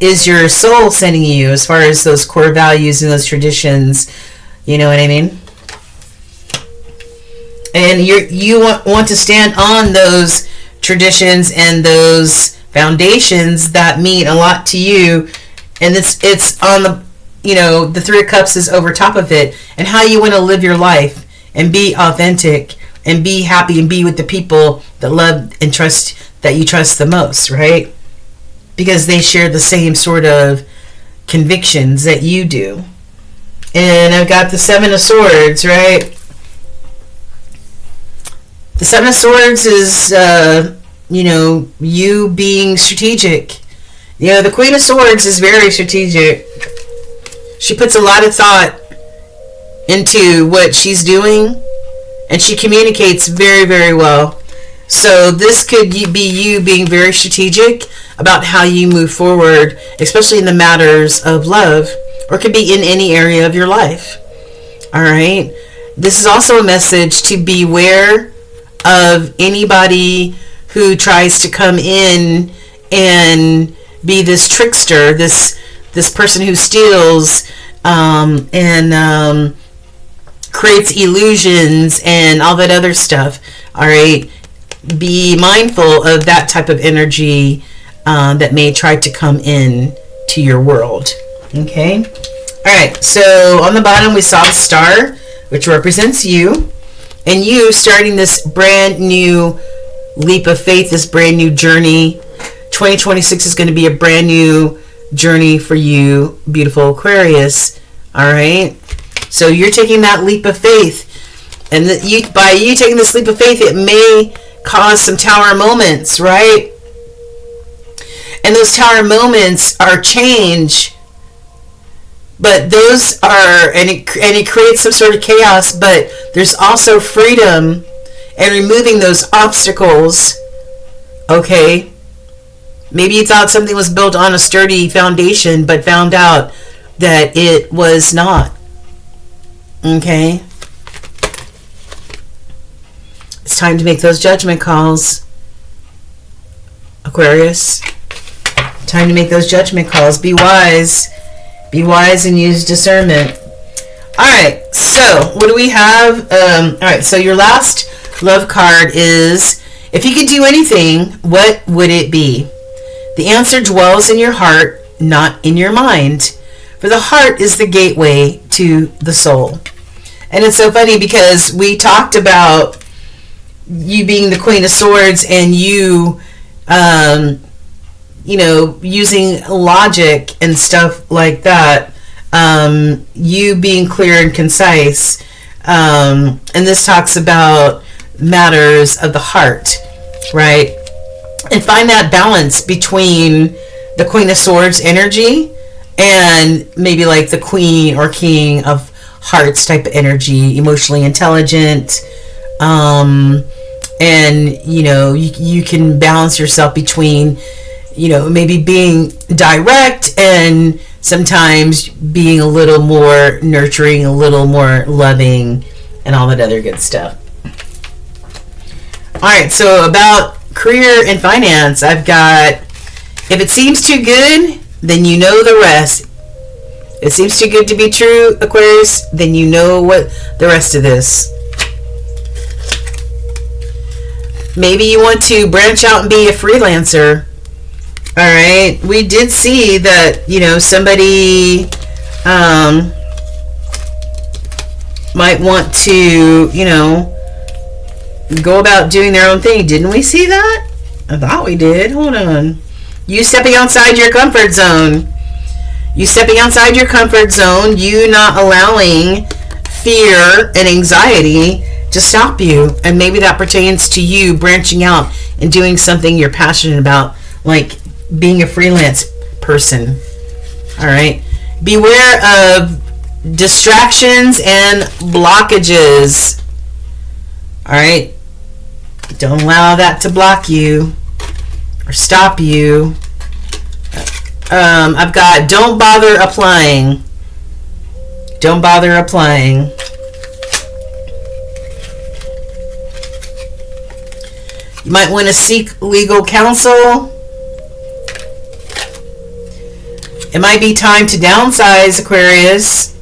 is your soul sending you as far as those core values and those traditions? You know what I mean? And you want to stand on those traditions and those foundations that mean a lot to you, and it's on the, you know, the 3 of Cups is over top of it, and how you want to live your life and be authentic and be happy and be with the people that love and trust, that you trust the most, right? Because they share the same sort of convictions that you do. And I've got the 7 of Swords, right? The 7 of Swords is, you know, you being strategic. You know, the Queen of Swords is very strategic. She puts a lot of thought into what she's doing, and she communicates very, very well. So this could be you being very strategic about how you move forward, especially in the matters of love, or it could be in any area of your life. All right. This is also a message to beware of anybody who tries to come in and be this trickster, this person who steals and creates illusions and all that other stuff. All right. Be mindful of that type of energy that may try to come in to your world. Okay. All right. So on the bottom we saw the star, which represents you, and you starting this brand new leap of faith, this brand new journey. 2026 is going to be a brand new journey for you, beautiful Aquarius. All right. So you're taking that leap of faith, and by you taking this leap of faith, it may cause some tower moments, right? And those tower moments are change, but those are, and it creates some sort of chaos, but there's also freedom and removing those obstacles. Okay. Maybe you thought something was built on a sturdy foundation, but found out that it was not. Okay. It's time to make those judgment calls, Aquarius. Time to make those judgment calls. Be wise. Be wise and use discernment. Alright, so what do we have? Alright, so your last love card is, if you could do anything, what would it be? The answer dwells in your heart, not in your mind. For the heart is the gateway to the soul. And it's so funny because we talked about you being the Queen of Swords and you, you know, using logic and stuff like that. You being clear and concise. And this talks about matters of the heart, right? And find that balance between the Queen of Swords energy and maybe like the Queen or King of Hearts type of energy, emotionally intelligent. And, you know, you can balance yourself between, you know, maybe being direct and sometimes being a little more nurturing, a little more loving, and all that other good stuff. All right, so about career and finance, I've got, if it seems too good, then you know the rest. It seems too good to be true, Aquarius, then you know what the rest of this. Maybe you want to branch out and be a freelancer. All right. We did see that, you know, somebody might want to, you know, go about doing their own thing. Didn't we see that? I thought we did. Hold on. You stepping outside your comfort zone. You stepping outside your comfort zone. You not allowing fear and anxiety to stop you. And maybe that pertains to you branching out and doing something you're passionate about, like being a freelance person. All right. Beware of distractions and blockages. All right. Don't allow that to block you or stop you. I've got don't bother applying. Don't bother applying. You might want to seek legal counsel. It might be time to downsize, Aquarius.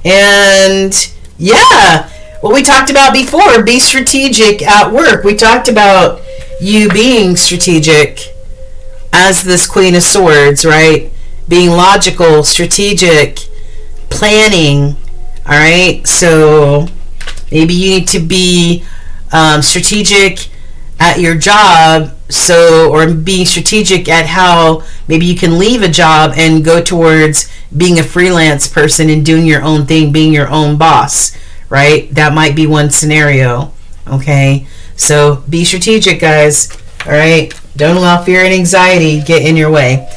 And yeah, what we talked about before, be strategic at work. We talked about you being strategic as this Queen of Swords, right? Being logical, strategic, planning. All right, so maybe you need to be strategic at your job, or being strategic at how maybe you can leave a job and go towards being a freelance person and doing your own thing, being your own boss, right? That might be one scenario. Okay, so be strategic, guys. All right, don't allow fear and anxiety get in your way.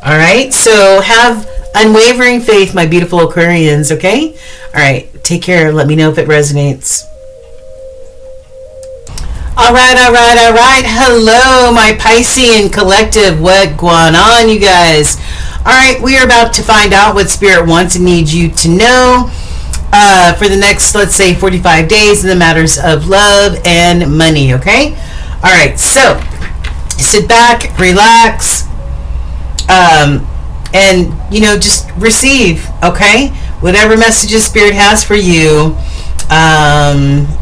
All right, so have unwavering faith, my beautiful Aquarians. Okay, all right, take care. Let me know if it resonates. All right. Hello, my Piscean collective. What going on, you guys? All right, we are about to find out what Spirit wants and needs you to know for the next, let's say, 45 days in the matters of love and money, okay? All right, so sit back, relax, and, just receive, okay? Whatever messages Spirit has for you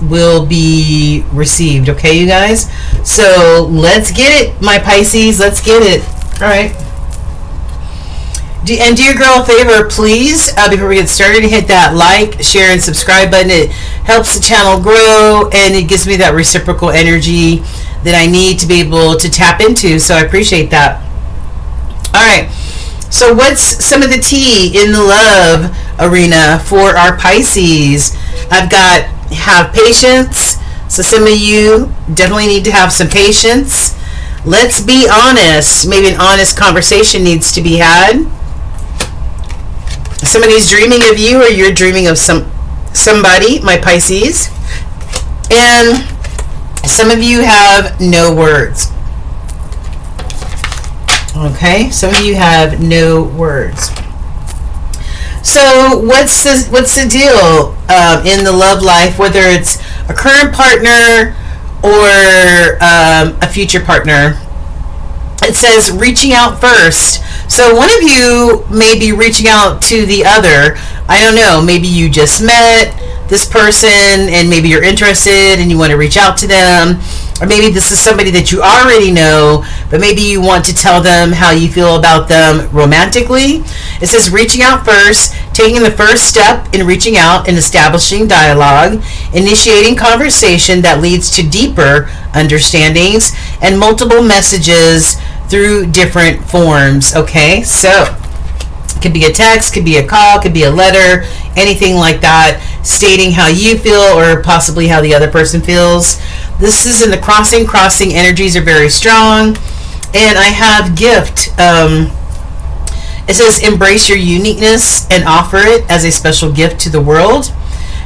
will be received, okay, you guys? So let's get it, my Pisces. Let's get it. All right. And do your girl a favor, please, before we get started, hit that like, share, and subscribe button. It helps the channel grow, and it gives me that reciprocal energy that I need to be able to tap into, so I appreciate that. All right. So what's some of the tea in the love arena for our Pisces? I've got have patience. So some of you definitely need to have some patience. Let's be honest. Maybe an honest conversation needs to be had. Somebody's dreaming of you, or you're dreaming of somebody, my Pisces. And some of you have no words. Okay, some of you have no words. So what's the deal in the love life, whether it's a current partner or a future partner? It says reaching out first. So one of you may be reaching out to the other. I don't know, maybe you just met this person and maybe you're interested and you want to reach out to them. Or maybe this is somebody that you already know, but maybe you want to tell them how you feel about them romantically. It says reaching out first, taking the first step in reaching out and establishing dialogue, initiating conversation that leads to deeper understandings and multiple messages through different forms. Okay, so it could be a text, could be a call, could be a letter, anything like that, stating how you feel or possibly how the other person feels. This is in the crossing. Crossing energies are very strong. And I have gift. It says embrace your uniqueness and offer it as a special gift to the world.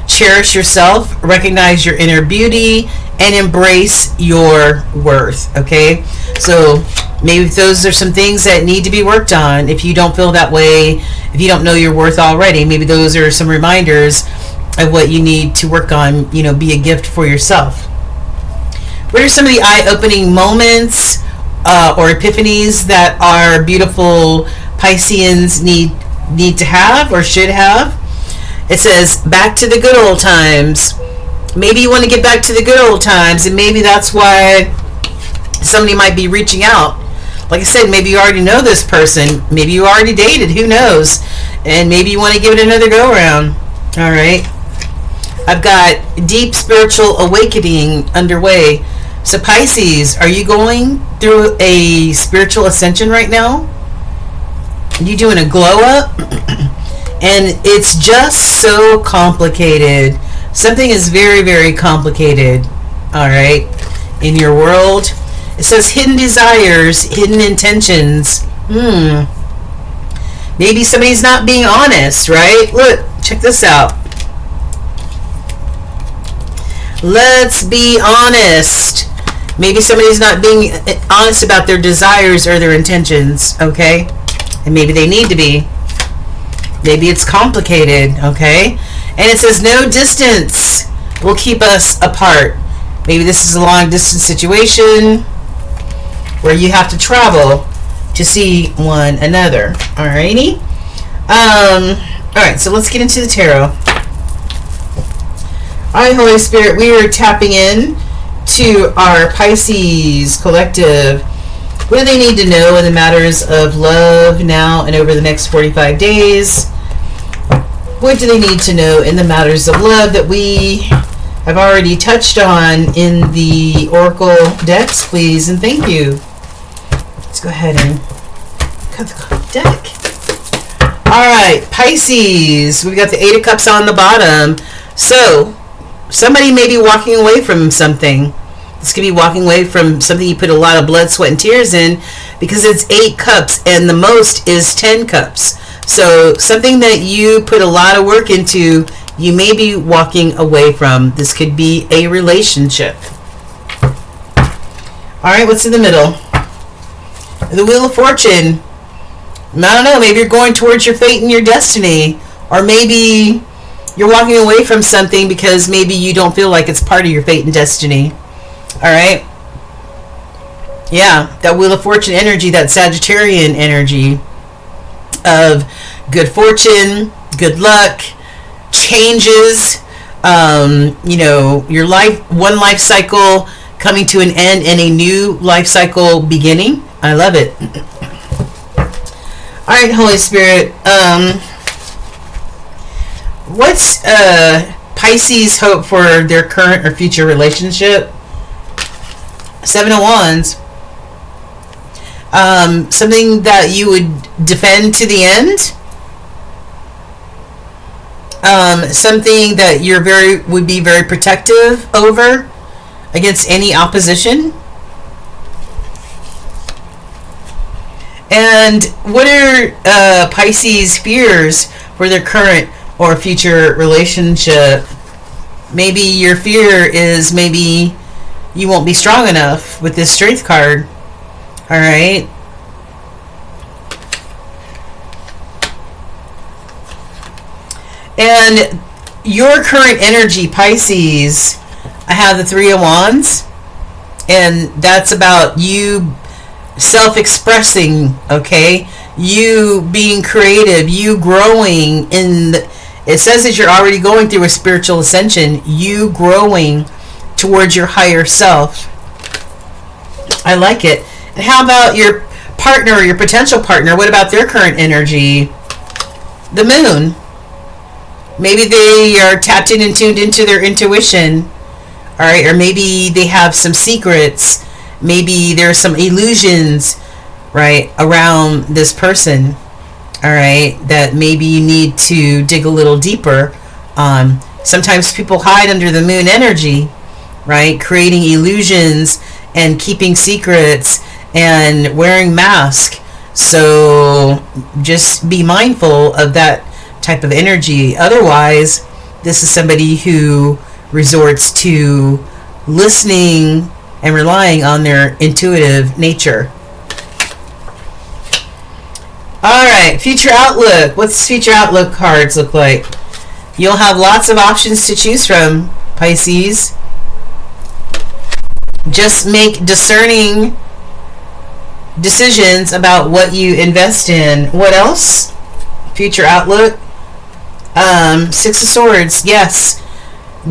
Cherish yourself, recognize your inner beauty, and embrace your worth. Okay, so maybe those are some things that need to be worked on. If you don't feel that way, if you don't know your worth already, maybe those are some reminders of what you need to work on. Be a gift for yourself. What are some of the eye-opening moments or epiphanies that our beautiful Pisceans need to have or should have? It says back to the good old times. Maybe you want to get back to the good old times, and maybe that's why somebody might be reaching out. Like I said, maybe you already know this person. Maybe you already dated. Who knows? And maybe you want to give it another go around. All right. I've got deep spiritual awakening underway. So Pisces, are you going through a spiritual ascension right now? Are you doing a glow up? And it's just so complicated. Something is very, very complicated, all right, in your world. It says hidden desires, hidden intentions. Maybe somebody's not being honest, right? Look, check this out. Let's be honest. Maybe somebody's not being honest about their desires or their intentions, okay? And maybe they need to be. Maybe it's complicated, okay? And it says no distance will keep us apart. Maybe this is a long distance situation where you have to travel to see one another. Alrighty? Alright, so let's get into the tarot. Alright, Holy Spirit, we are tapping in to our Pisces collective. What do they need to know in the matters of love now and over the next 45 days? What do they need to know in the matters of love that we have already touched on in the Oracle decks, please? And thank you. Let's go ahead and cut the deck. Alright, Pisces. We've got the Eight of Cups on the bottom. So, somebody may be walking away from something. This could be walking away from something you put a lot of blood, sweat, and tears in, because it's 8 cups and the most is 10 cups. So something that you put a lot of work into, you may be walking away from. This could be a relationship. Alright, what's in the middle? The Wheel of Fortune. I don't know, maybe you're going towards your fate and your destiny. Or maybe you're walking away from something because maybe you don't feel like it's part of your fate and destiny. Alright? Yeah, that Wheel of Fortune energy, that Sagittarian energy of good fortune, good luck, changes, you know, your life, one life cycle coming to an end and a new life cycle beginning. I love it. Alright, Holy Spirit, what's Pisces' hope for their current or future relationship? 7 of Wands. Something that you would defend to the end. Something that you're would be very protective over against any opposition. And what are Pisces' fears for their current or future relationship? Maybe your fear is maybe you won't be strong enough with this Strength card. Alright. And your current energy, Pisces, I have the Three of Wands. And that's about you self-expressing, okay? You being creative, you growing in it says that you're already going through a spiritual ascension, you growing towards your higher self. I like it. And how about your partner or your potential partner? What about their current energy? The Moon. Maybe they are tapped in and tuned into their intuition. Alright, or maybe they have some secrets. Maybe there's some illusions, right, around this person. Alright, that maybe you need to dig a little deeper on. Sometimes people hide under the Moon energy, right, creating illusions and keeping secrets and wearing masks. So just be mindful of that type of energy. Otherwise, this is somebody who resorts to listening and relying on their intuitive nature. Alright, future outlook. What's future outlook cards look like? You'll have lots of options to choose from, Pisces. Just make discerning decisions about what you invest in. What else? Future outlook. Six of Swords. Yes.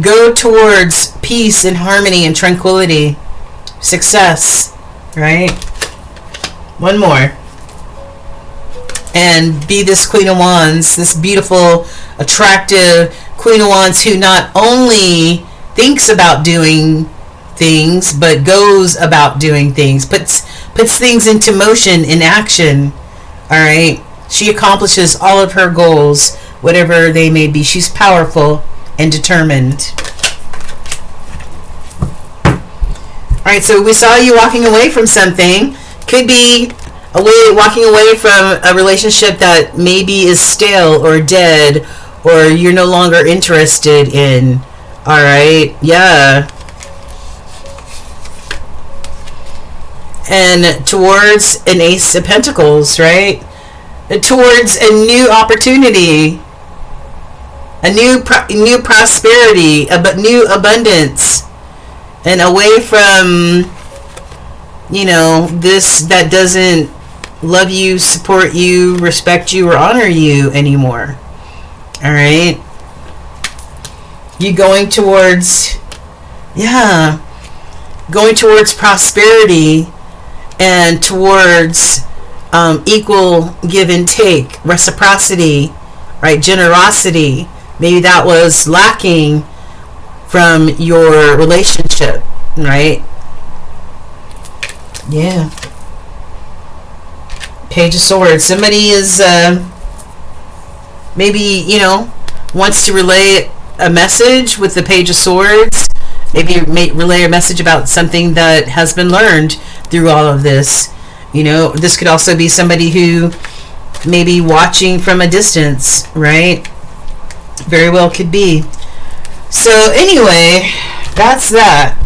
Go towards peace and harmony and tranquility. Success. Right? One more. And be this Queen of Wands. This beautiful, attractive Queen of Wands who not only thinks about doing things, but goes about doing things. Puts things into motion, in action. Alright? She accomplishes all of her goals, whatever they may be. She's powerful and determined. Alright, so we saw you walking away from something. Could be walking away from a relationship that maybe is stale or dead, or you're no longer interested in. All right, yeah. And towards an Ace of Pentacles, right? Towards a new opportunity, a new prosperity, new abundance, and away from, this that doesn't love you, support you, respect you, or honor you anymore. All right, you going towards prosperity and towards equal give and take, reciprocity, right? Generosity. Maybe that was lacking from your relationship, right? Yeah. Page of Swords. Somebody is maybe, wants to relay a message with the Page of Swords. Maybe relay a message about something that has been learned through all of this. This could also be somebody who may be watching from a distance, right? Very well could be. So anyway, that's that.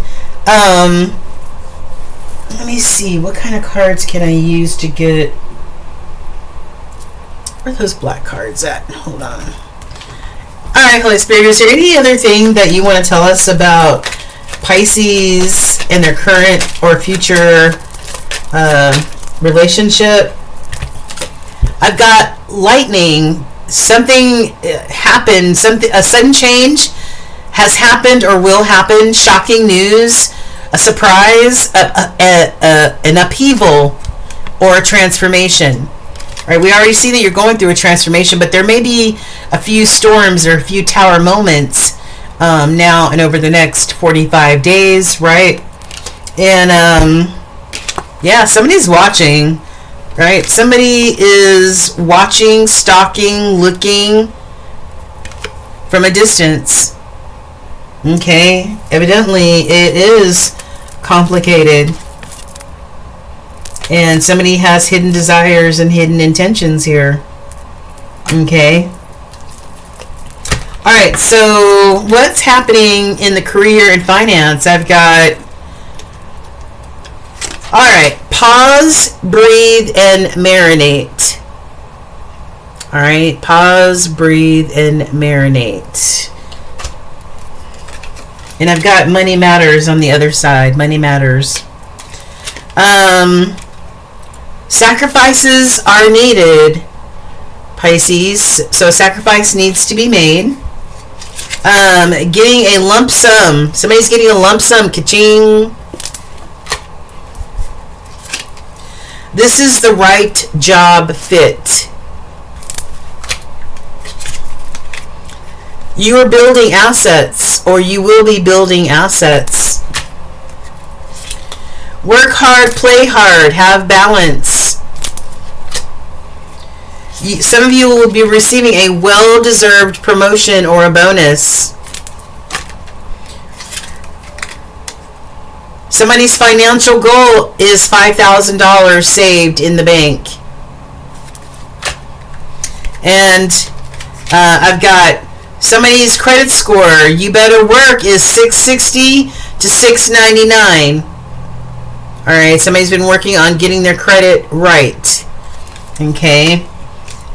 Let me see, what kind of cards can I use to get... Where are those black cards at? Hold on. Alright, Holy Spirit, is there any other thing that you want to tell us about Pisces and their current or future relationship? I've got lightning. Something happened. A sudden change has happened or will happen. Shocking news. A surprise. An upheaval or a transformation. Right, we already see that you're going through a transformation, but there may be a few storms or a few tower moments now and over the next 45 days, right? And yeah, somebody's watching, right? Somebody is watching, stalking, looking from a distance. Okay, evidently it is complicated. And somebody has hidden desires and hidden intentions here. Okay. Alright, so what's happening in the career and finance? I've got... Alright, pause, breathe, and marinate. Alright, pause, breathe, and marinate. And I've got money matters on the other side. Money matters. Sacrifices are needed, Pisces. So sacrifice needs to be made. Getting a lump sum. Somebody's getting a lump sum. Ka-ching. This is the right job fit. You are building assets, or you will be building assets. Work hard, play hard, have balance. Some of you will be receiving a well-deserved promotion or a bonus. Somebody's financial goal is $5,000 saved in the bank. And I've got somebody's credit score, you better work, is 660 to 699. Alright, somebody's been working on getting their credit right. Okay.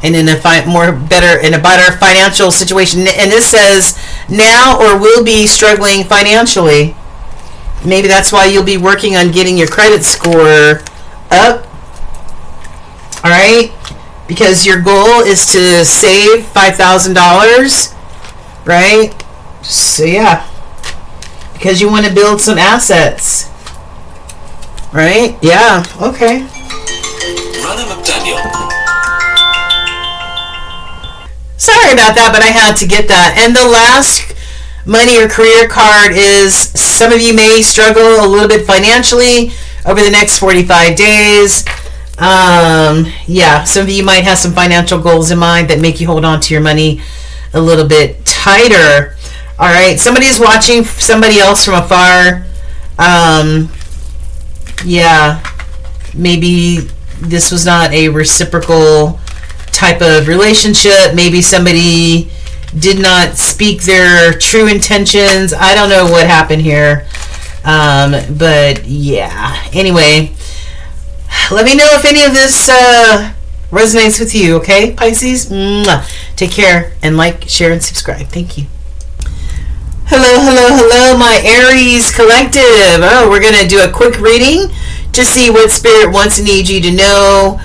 And in a better financial situation. And this says now or will be struggling financially. Maybe that's why you'll be working on getting your credit score up. Alright? Because your goal is to save $5,000. Right? So yeah. Because you want to build some assets. Right? Yeah. Okay. Sorry about that, but I had to get that. And the last money or career card is some of you may struggle a little bit financially over the next 45 days. Yeah, some of you might have some financial goals in mind that make you hold on to your money a little bit tighter. All right. Somebody's watching somebody else from afar. Yeah, maybe this was not a reciprocal type of relationship. Maybe somebody did not speak their true intentions. I don't know what happened here. But yeah. Anyway, let me know if any of this resonates with you, okay, Pisces? Mwah. Take care and like, share, and subscribe. Thank you. Hello, my Aries collective. Oh, we're going to do a quick reading to see what Spirit wants and needs you to know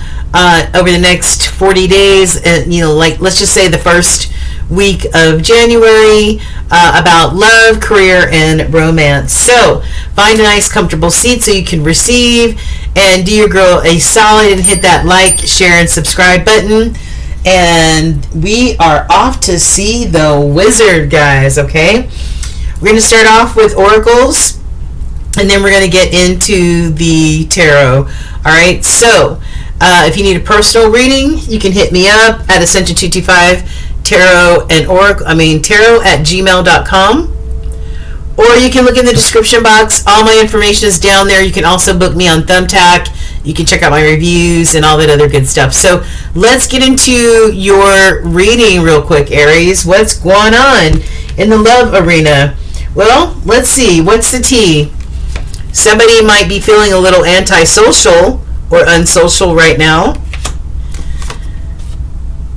over the next 40 days. Like, let's just say the first week of January, about love, career, and romance. So find a nice comfortable seat so you can receive, and do your girl a solid and hit that like, share, and subscribe button. And we are off to see the wizard, guys. Okay, we're going to start off with oracles, and then we're going to get into the tarot. All right, so if you need a personal reading, you can hit me up at Ascension225 tarot and tarot@gmail.com, or you can look in the description box. All my information is down there. You can also book me on Thumbtack. You can check out my reviews and all that other good stuff. So let's get into your reading real quick, Aries. What's going on in the love arena? Well, let's see. What's the tea? Somebody might be feeling a little antisocial or unsocial right now.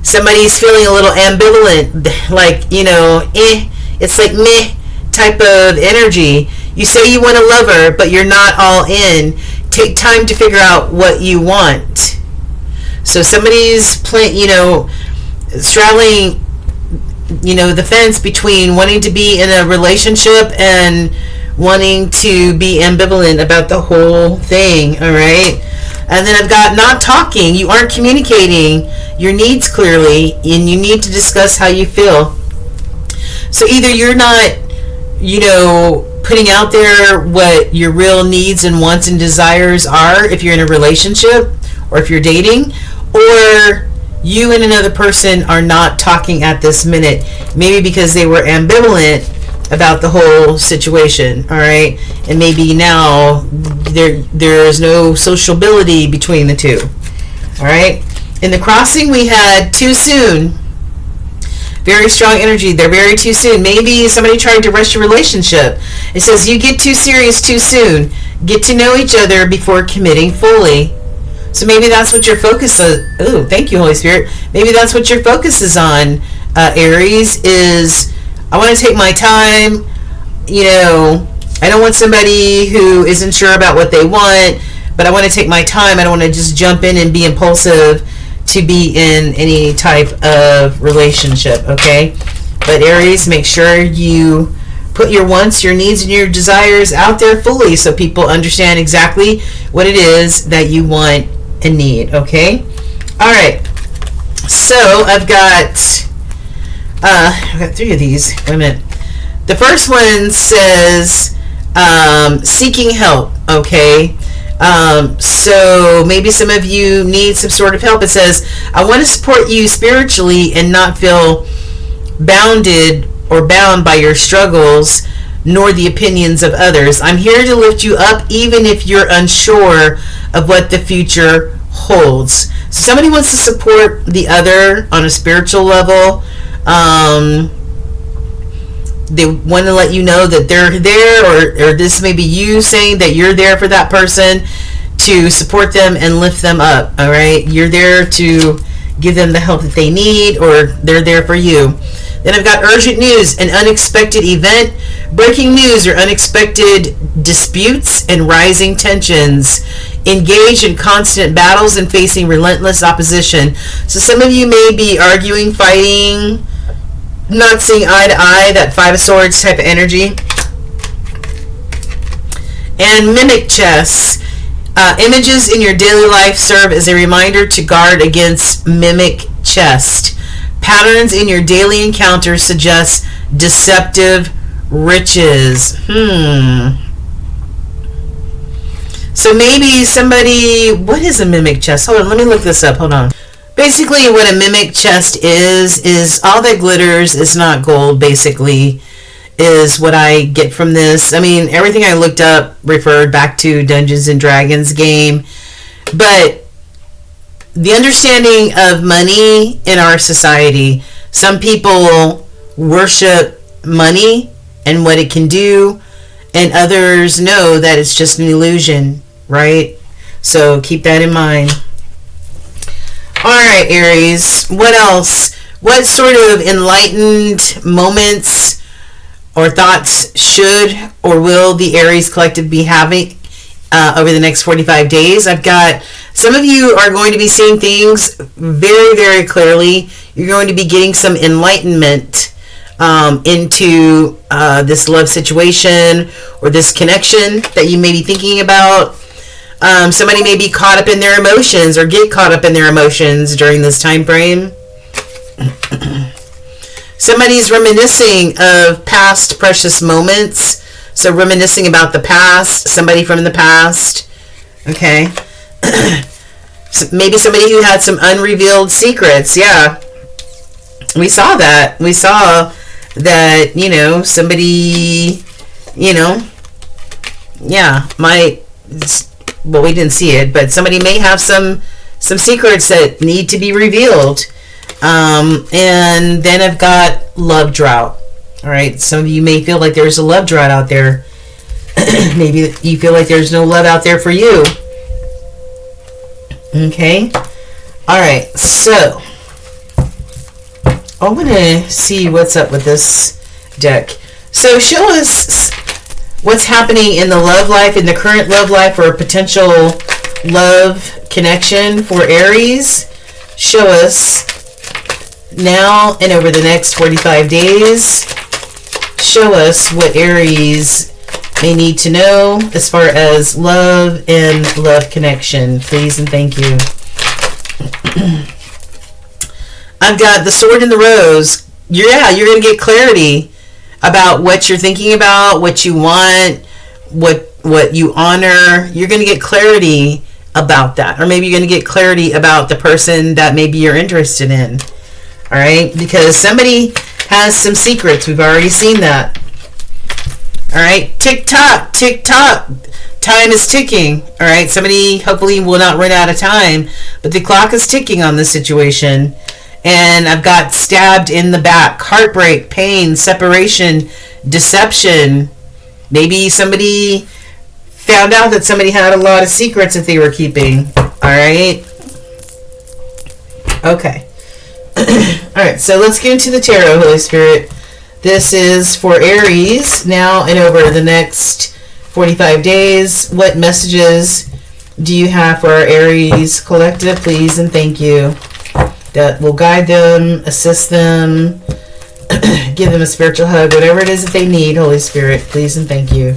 Somebody's feeling a little ambivalent, like, it's like meh type of energy. You say you want a lover, but you're not all in. Take time to figure out what you want. So somebody's straddling, the fence between wanting to be in a relationship and wanting to be ambivalent about the whole thing, all right? And then I've got not talking. You aren't communicating your needs clearly, and you need to discuss how you feel. So either you're not, putting out there what your real needs and wants and desires are if you're in a relationship or if you're dating, or you and another person are not talking at this minute, maybe because they were ambivalent about the whole situation, all right? And maybe now there's no sociability between the two, all right? In the crossing, we had too soon. Very strong energy. They're very too soon. Maybe somebody tried to rush your relationship. It says you get too serious too soon. Get to know each other before committing fully. So maybe that's what your focus is. Oh, thank you, Holy Spirit. Maybe that's what your focus is on, Aries, is I want to take my time. I don't want somebody who isn't sure about what they want, but I want to take my time. I don't want to just jump in and be impulsive to be in any type of relationship, okay? But Aries, make sure you put your wants, your needs, and your desires out there fully so people understand exactly what it is that you want and need, okay? All right. So I've got 3 of these. Wait a minute. The first one says seeking help, okay? So maybe some of you need some sort of help. It says, I want to support you spiritually and not feel bounded or bound by your struggles nor the opinions of others. I'm here to lift you up even if you're unsure of what the future holds. So somebody wants to support the other on a spiritual level. They want to let you know that they're there, or this may be you saying that you're there for that person to support them and lift them up, all right? You're there to give them the help that they need, or they're there for you. Then I've got urgent news, an unexpected event, breaking news or unexpected disputes and rising tensions. Engage in constant battles and facing relentless opposition. So some of you may be arguing, fighting, not seeing eye to eye, that 5 of Swords type of energy. And mimic chess. Images in your daily life serve as a reminder to guard against mimic chess. Patterns in your daily encounters suggest deceptive riches. So maybe somebody, what is a mimic chest? Hold on, let me look this up. Hold on. Basically, what a mimic chest is all that glitters is not gold, basically, is what I get from this. I mean, everything I looked up referred back to Dungeons and Dragons game. But the understanding of money in our society. Some people worship money and what it can do, and others know that it's just an illusion, right? So keep that in mind. All right, Aries, what else? What sort of enlightened moments or thoughts should or will the Aries collective be having over the next 45 days? I've got some of you are going to be seeing things very, very clearly. You're going to be getting some enlightenment into this love situation or this connection that you may be thinking about. Somebody may be caught up in their emotions or get caught up in their emotions during this time frame. Somebody's reminiscing of past precious moments. So reminiscing about the past, somebody from the past. Okay. So maybe somebody who had some unrevealed secrets. Yeah. We saw that. We saw that, you know, somebody, you know, yeah, might, well, we didn't see it, but somebody may have some secrets that need to be revealed. And then I've got love drought. All right. Some of you may feel like there's a love drought out there. Maybe you feel like there's no love out there for you. Okay. All right. So I want to see what's up with this deck. So show us what's happening in the love life, in the current love life, or potential love connection for Aries. Show us now and over the next 45 days. Show us what Aries may need to know as far as love and love connection, please and thank you. I've got the Sword and the Rose. You're going to get clarity about what you're thinking about, what you want, what you honor. You're going to get clarity about that. Or maybe you're going to get clarity about the person that maybe you're interested in. All right? Because somebody has some secrets. We've already seen that. All right? Tick-tock, tick-tock. Time is ticking. All right? Somebody hopefully will not run out of time. But the clock is ticking on this situation. And I've got stabbed in the back, heartbreak, pain, separation, deception. Maybe somebody found out that somebody had a lot of secrets that they were keeping. All right. Okay. All right. So let's get into the tarot, Holy Spirit. This is for Aries now and over the next 45 days. What messages do you have for our Aries collective, please and thank you? That will guide them, assist them, give them a spiritual hug, whatever it is that they need, Holy Spirit, please and thank you.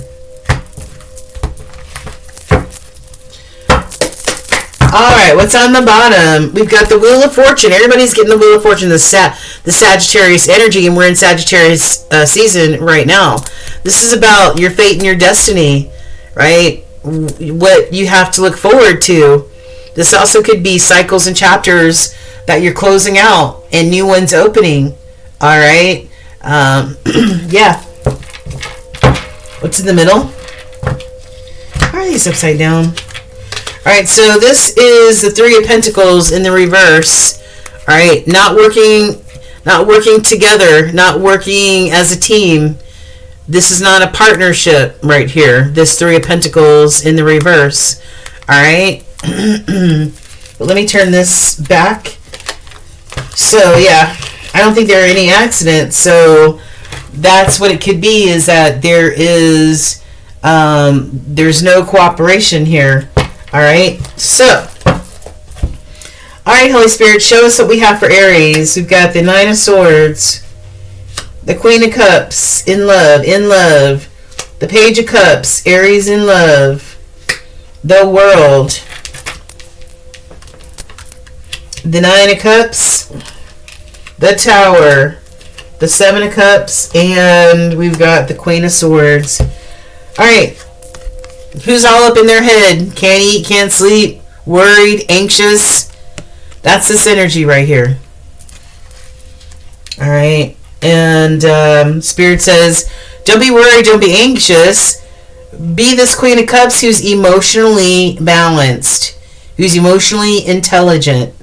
Alright, what's on the bottom? We've got the Wheel of Fortune. Everybody's getting the Wheel of Fortune, the Sagittarius energy, and we're in Sagittarius season right now. This is about your fate and your destiny, right? What you have to look forward to. This also could be cycles and chapters that you're closing out and new ones opening. All right. Yeah. What's in the middle? Why are these upside down? All right. So this is the Three of Pentacles in the reverse. All right. Not working together, not working as a team. This is not a partnership right here. This Three of Pentacles in the reverse. All right. But let me turn this back. So yeah, I don't think there are any accidents. So that's what it could be, is that there is there's no cooperation here. All right. So all right, Holy Spirit, show us what we have for Aries. We've got the Nine of Swords, the Queen of Cups, in love, the Page of Cups, Aries in love, the World, the Nine of Cups, the Tower, the Seven of Cups, and we've got the Queen of Swords. Alright, who's all up in their head? Can't eat, can't sleep, worried, anxious? That's this energy right here. Alright, and Spirit says, don't be worried, don't be anxious. Be this Queen of Cups who's emotionally balanced, who's emotionally intelligent,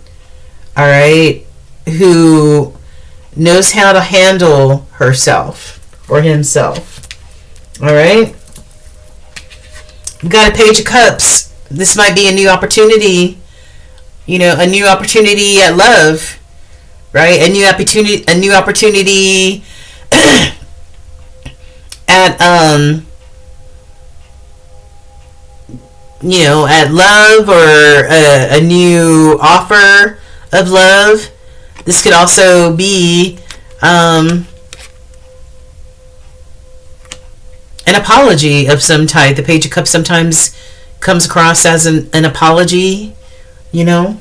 all right, who knows how to handle herself or himself, all right. We've got a Page of Cups. This might be a new opportunity, you know, a new opportunity at love, right? A new opportunity at you know, at love, or a new offer of love. This could also be an apology of some type. The Page of Cups sometimes comes across as an apology, you know.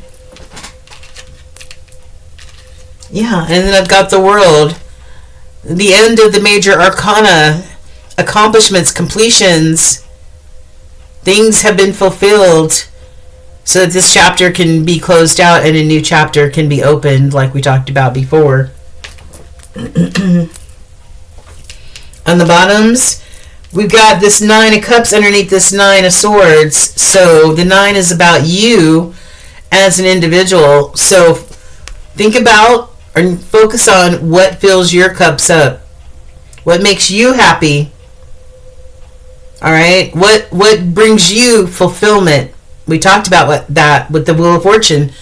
Yeah, and then I've got the World. The end of the major arcana. Accomplishments, completions. Things have been fulfilled so that this chapter can be closed out and a new chapter can be opened, like we talked about before. On the bottoms, we've got this 9 of Cups underneath this 9 of Swords. So the 9 is about you as an individual. So think about or focus on what fills your cups up. What makes you happy? All right. What brings you fulfillment? We talked about that with the Wheel of Fortune.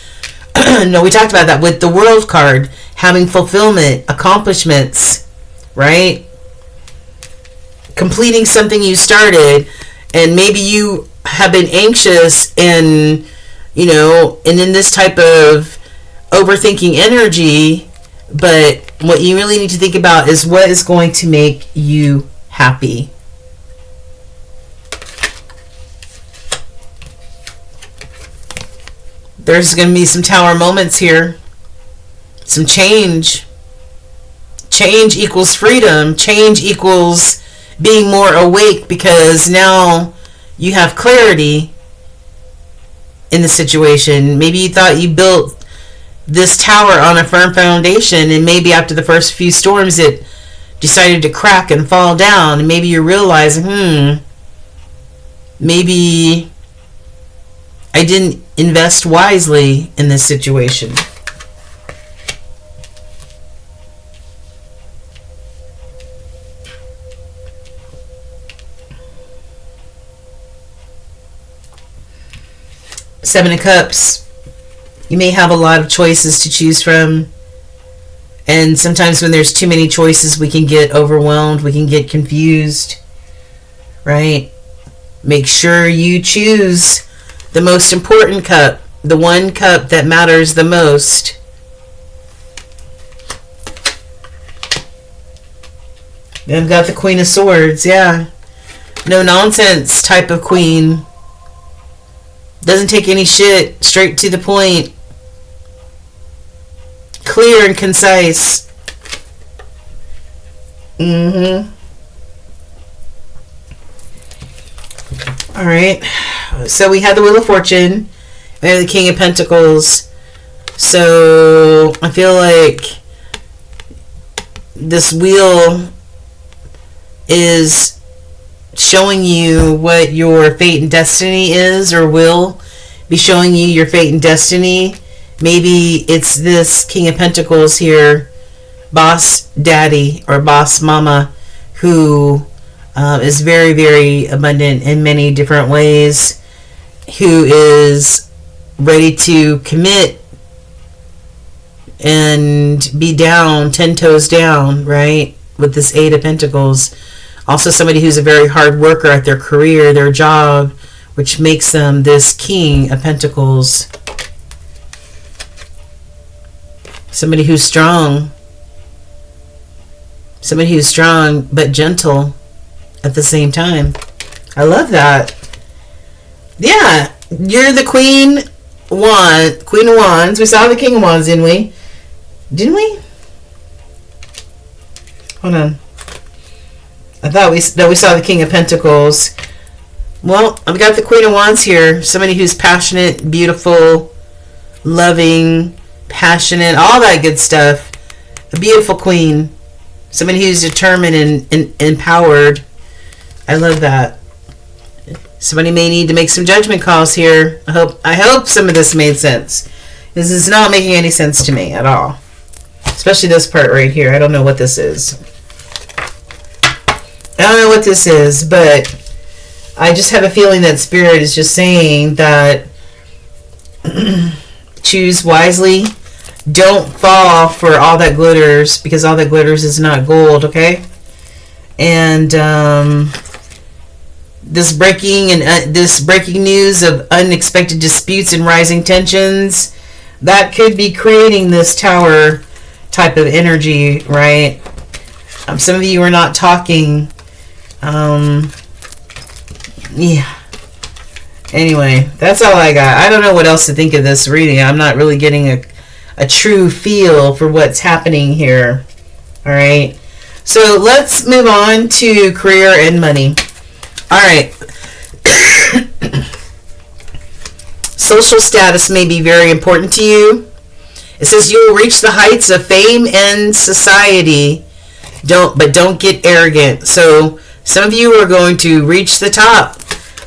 No, we talked about that with the World card. Having fulfillment, accomplishments, right? Completing something you started, and maybe you have been anxious and, you know, and in this type of overthinking energy, but what you really need to think about is what is going to make you happy. There's going to be some Tower moments here. Some change. Change equals freedom. Change equals being more awake, because now you have clarity in the situation. Maybe you thought you built this tower on a firm foundation, and maybe after the first few storms it decided to crack and fall down, and maybe you're realizing, maybe I didn't invest wisely in this situation. Seven of Cups. You may have a lot of choices to choose from. And sometimes when there's too many choices, we can get overwhelmed. We can get confused. Right? Make sure you choose the most important cup. The one cup that matters the most. Then I've got the Queen of Swords. Yeah. No nonsense type of queen. Doesn't take any shit. Straight to the point. Clear and concise. Alright. So we had the Wheel of Fortune. We have the King of Pentacles. So I feel like this wheel is showing you what your fate and destiny is, or will be showing you your fate and destiny. Maybe it's this King of Pentacles here, boss daddy or boss mama, who is very, very abundant in many different ways, who is ready to commit and be down, 10 toes down, right, with this 8 of Pentacles. Also somebody who's a very hard worker at their career, their job, which makes them this King of Pentacles. Somebody who's strong. Somebody who's strong but gentle at the same time. I love that. Yeah, you're the Queen of Wands. We saw the King of Wands, didn't we? Didn't we? Hold on. I thought we saw the King of Pentacles. Well, I've got the Queen of Wands here. Somebody who's passionate, beautiful, loving, passionate, all that good stuff. A beautiful queen. Somebody who's determined and empowered. I love that. Somebody may need to make some judgment calls here. I hope some of this made sense. This is not making any sense to me at all. Especially this part right here. I don't know what this is. I don't know what this is, but I just have a feeling that Spirit is just saying that choose wisely. Don't fall for all that glitters, because all that glitters is not gold, okay? And this breaking news of unexpected disputes and rising tensions, that could be creating this Tower type of energy, right? Some of you are not talking. Yeah. Anyway, that's all I got. I don't know what else to think of this reading. I'm not really getting a true feel for what's happening here. All right. So let's move on to career and money. All right. Social status may be very important to you. It says you will reach the heights of fame and society. But don't get arrogant. So some of you are going to reach the top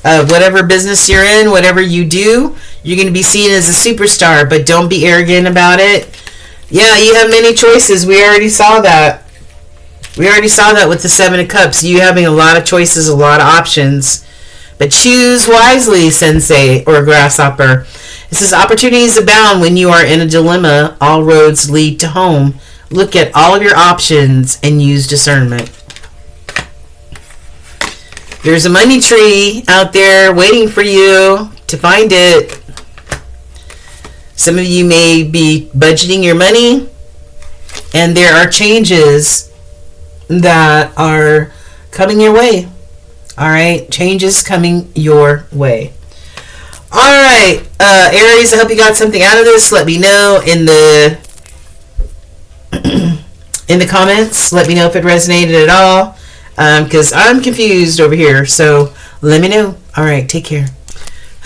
of whatever business you're in, whatever you do. You're going to be seen as a superstar, but don't be arrogant about it. Yeah, you have many choices. We already saw that. We already saw that with the Seven of Cups. You having a lot of choices, a lot of options. But choose wisely, Sensei or Grasshopper. It says opportunities abound when you are in a dilemma. All roads lead to home. Look at all of your options and use discernment. There's a money tree out there waiting for you to find it. Some of you may be budgeting your money, and there are changes that are coming your way. All right, changes coming your way. All right, Aries, I hope you got something out of this. Let me know in the in the comments. Let me know if it resonated at all, because I'm confused over here. So let me know. All right, take care.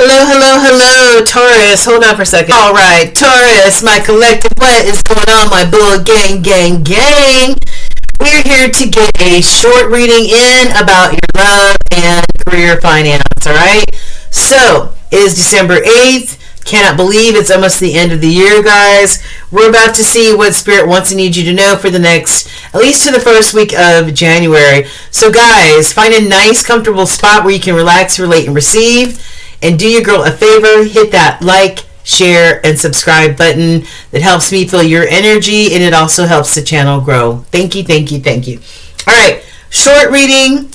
Hello, Taurus. Hold on for a second. All right, Taurus, my collective, what is going on, my bull gang? We're here to get a short reading in about your love and career finance, all right? So, it is December 8th. Cannot believe it's almost the end of the year, guys. We're about to see what Spirit wants and needs you to know for the next, at least to the first week of January. So, guys, find a nice, comfortable spot where you can relax, relate, and receive. And do your girl a favor, hit that like, share, and subscribe button. That helps me feel your energy, and it also helps the channel grow. Thank you. All right, short reading,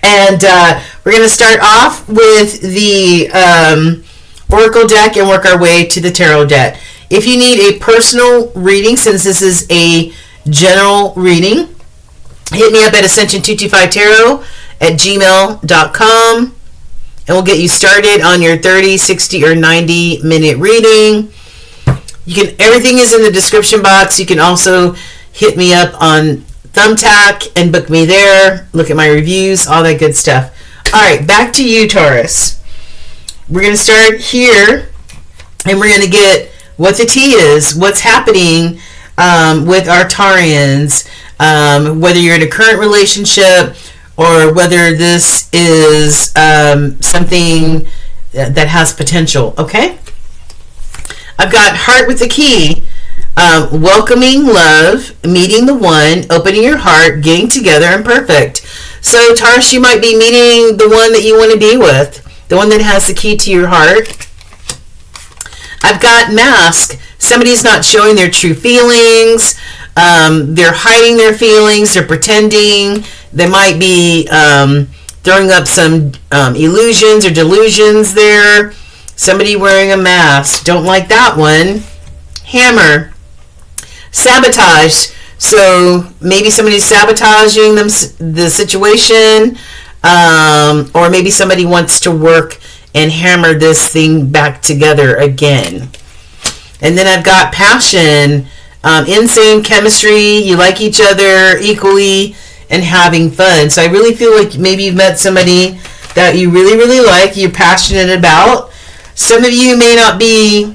and we're going to start off with the Oracle deck and work our way to the Tarot deck. If you need a personal reading, since this is a general reading, hit me up at ascension225tarot@gmail.com. And we'll get you started on your 30, 60, or 90-minute reading. Everything is in the description box. You can also hit me up on Thumbtack and book me there. Look at my reviews, all that good stuff. All right, back to you, Taurus. We're going to start here, and we're going to get what the tea is, what's happening with our Taurians, whether you're in a current relationship, or whether this is something that has potential, okay? I've got heart with the key. Welcoming love, meeting the one, opening your heart, getting together, and perfect. So, Taurus, you might be meeting the one that you want to be with, the one that has the key to your heart. I've got mask. Somebody's not showing their true feelings. They're hiding their feelings. They're pretending. They might be throwing up some illusions or delusions there. Somebody wearing a mask. Don't like that one. Hammer. Sabotage. So maybe somebody's sabotaging the situation, or maybe somebody wants to work and hammer this thing back together again. And then I've got passion. Insane chemistry. You like each other equally and having fun. So I really feel like maybe you've met somebody that you really like, you're passionate about. Some of you may not be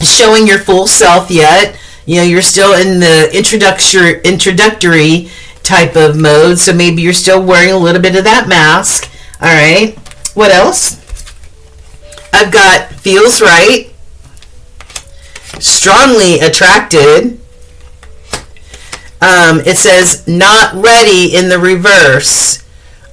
showing your full self yet. You know, you're still in the introductory type of mode, so maybe you're still wearing a little bit of that mask. All right. What else? I've got feels right, strongly attracted. It says not ready in the reverse.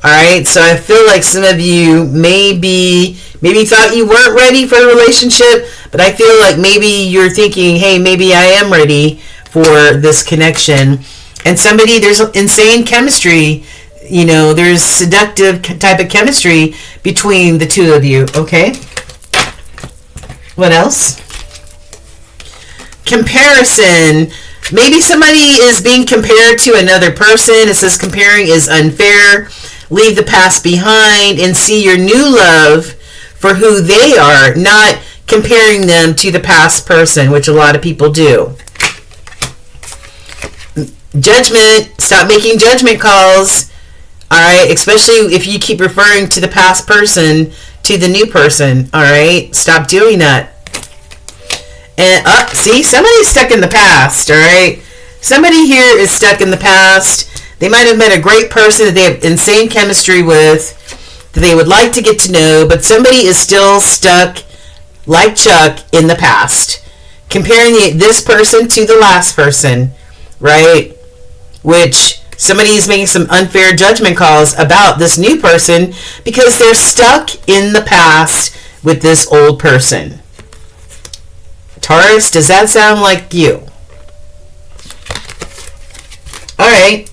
All right, so I feel like some of you maybe thought you weren't ready for a relationship, but I feel like maybe you're thinking, hey, maybe I am ready for this connection. And somebody, there's insane chemistry, you know, there's seductive type of chemistry between the two of you, okay? What else? Comparison. Maybe somebody is being compared to another person. It says comparing is unfair. Leave the past behind and see your new love for who they are, not comparing them to the past person, which a lot of people do. Judgment. Stop making judgment calls. All right, especially if you keep referring to the past person to the new person. All right, stop doing that. And see, somebody's stuck in the past. All right, somebody here is stuck in the past. They might have met a great person that they have insane chemistry with, that they would like to get to know, but somebody is still stuck, like Chuck, in the past, comparing this person to the last person, right? Which somebody is making some unfair judgment calls about this new person because they're stuck in the past with this old person. Taurus, does that sound like you? All right.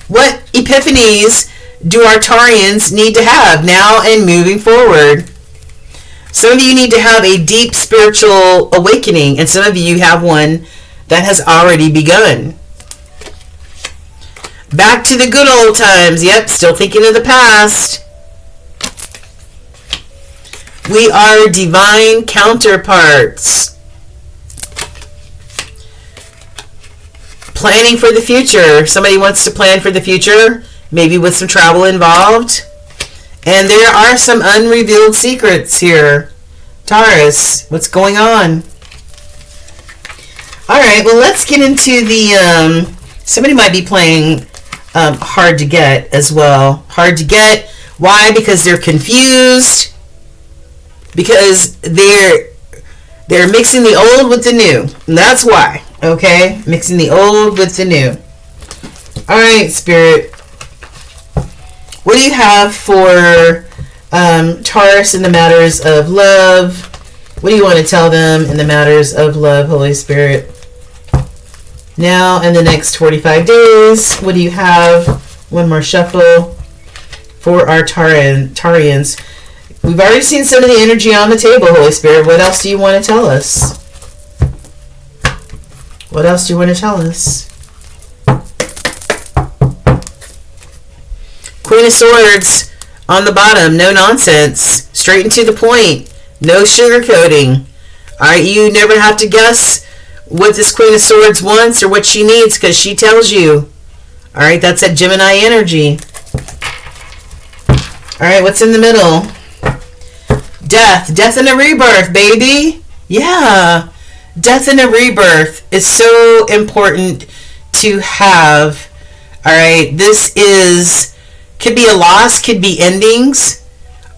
What epiphanies do our Taurians need to have now and moving forward? Some of you need to have a deep spiritual awakening, and some of you have one that has already begun. Back to the good old times. Yep, still thinking of the past. We are divine counterparts. Planning for the future. Somebody wants to plan for the future, maybe with some travel involved. And there are some unrevealed secrets here. Taurus, what's going on? All right, well, let's get into the... somebody might be playing hard to get as well. Hard to get. Why? Because they're confused. Because they're mixing the old with the new. And that's why. Okay? Mixing the old with the new. All right, Spirit. What do you have for Taurus in the matters of love? What do you want to tell them in the matters of love, Holy Spirit? Now, in the next 45 days, what do you have? One more shuffle for our Taurians. We've already seen some of the energy on the table, Holy Spirit. What else do you want to tell us? What else do you want to tell us? Queen of Swords on the bottom. No nonsense. Straight and to the point. No sugarcoating. Alright, you never have to guess what this Queen of Swords wants or what she needs because she tells you. Alright, that's that Gemini energy. Alright, what's in the middle? Death. Death and a rebirth, baby. Yeah. Death and a rebirth is so important to have. Alright, this could be a loss, could be endings.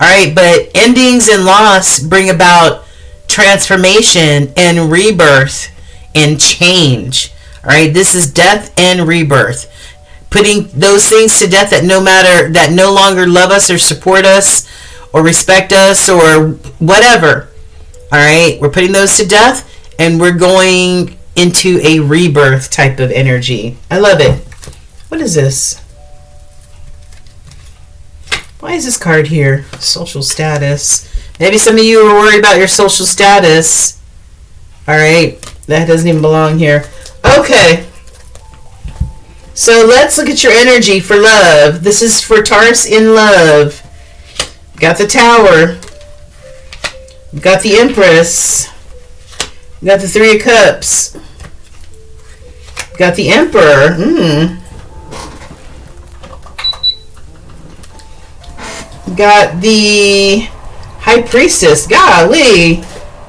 Alright, but endings and loss bring about transformation and rebirth and change. Alright, this is death and rebirth. Putting those things to death that no longer love us or support us or respect us or whatever. Alright, we're putting those to death and we're going into a rebirth type of energy. I love it. What is this? Why is this card here? Social status. Maybe some of you are worried about your social status. Alright, that doesn't even belong here. Okay. So let's look at your energy for love. This is for Taurus in love. Got the Tower. Got the Empress. Got the Three of Cups. Got the Emperor. Got the High Priestess. Golly.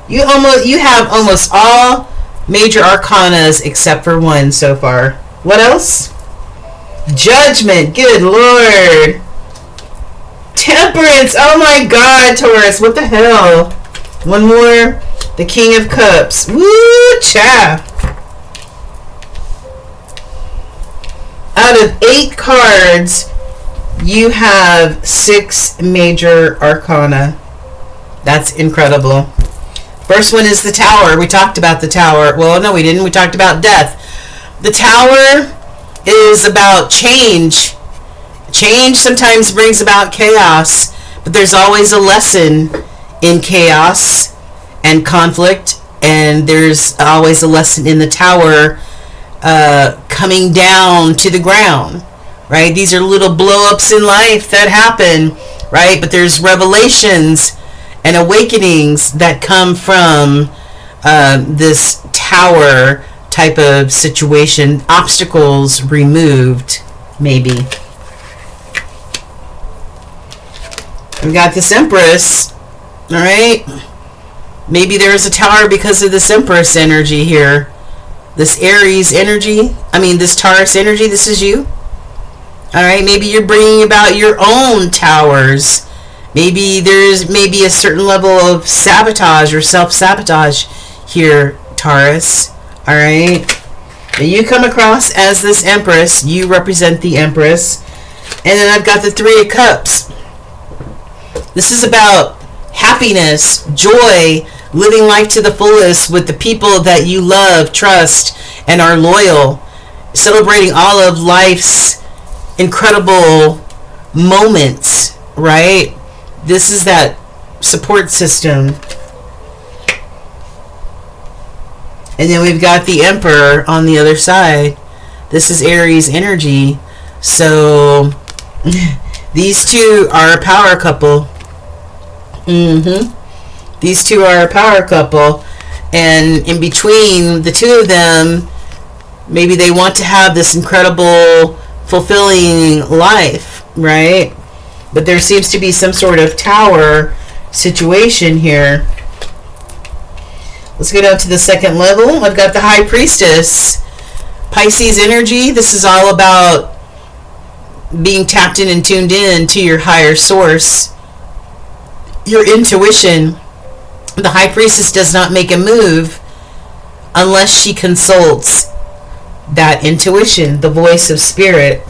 You have almost all major arcanas except for one so far. What else? Judgment. Good Lord. Temperance. Oh my God, Taurus. What the hell? One more. The King of Cups. Woo, cha. Out of 8 cards, you have 6 major arcana. That's incredible. First one is the Tower. We talked about the Tower. Well, no, we didn't. We talked about death. The Tower is about change. Change sometimes brings about chaos, but there's always a lesson in chaos and conflict, and there's always a lesson in the Tower coming down to the ground, right? These are little blow-ups in life that happen, right? But there's revelations and awakenings that come from this Tower type of situation. Obstacles removed, maybe. We've got this Empress, all right? Maybe there's a Tower because of this Empress energy here. This Aries energy, this Taurus energy, this is you. All right, maybe you're bringing about your own towers. Maybe there's a certain level of sabotage or self-sabotage here, Taurus. All right. Now you come across as this Empress. You represent the Empress. And then I've got the Three of Cups. This is about happiness, joy, living life to the fullest with the people that you love, trust, and are loyal. Celebrating all of life's incredible moments, right? This is that support system. And then we've got the Emperor on the other side. This is Aries energy. So these two are a power couple. These two are a power couple. And in between the two of them, maybe they want to have this incredible, fulfilling life, right? But there seems to be some sort of Tower situation here. Let's go down to the second level. I've got the High Priestess. Pisces energy. This is all about being tapped in and tuned in to your higher source, your intuition. The High Priestess does not make a move unless she consults that intuition, the voice of spirit.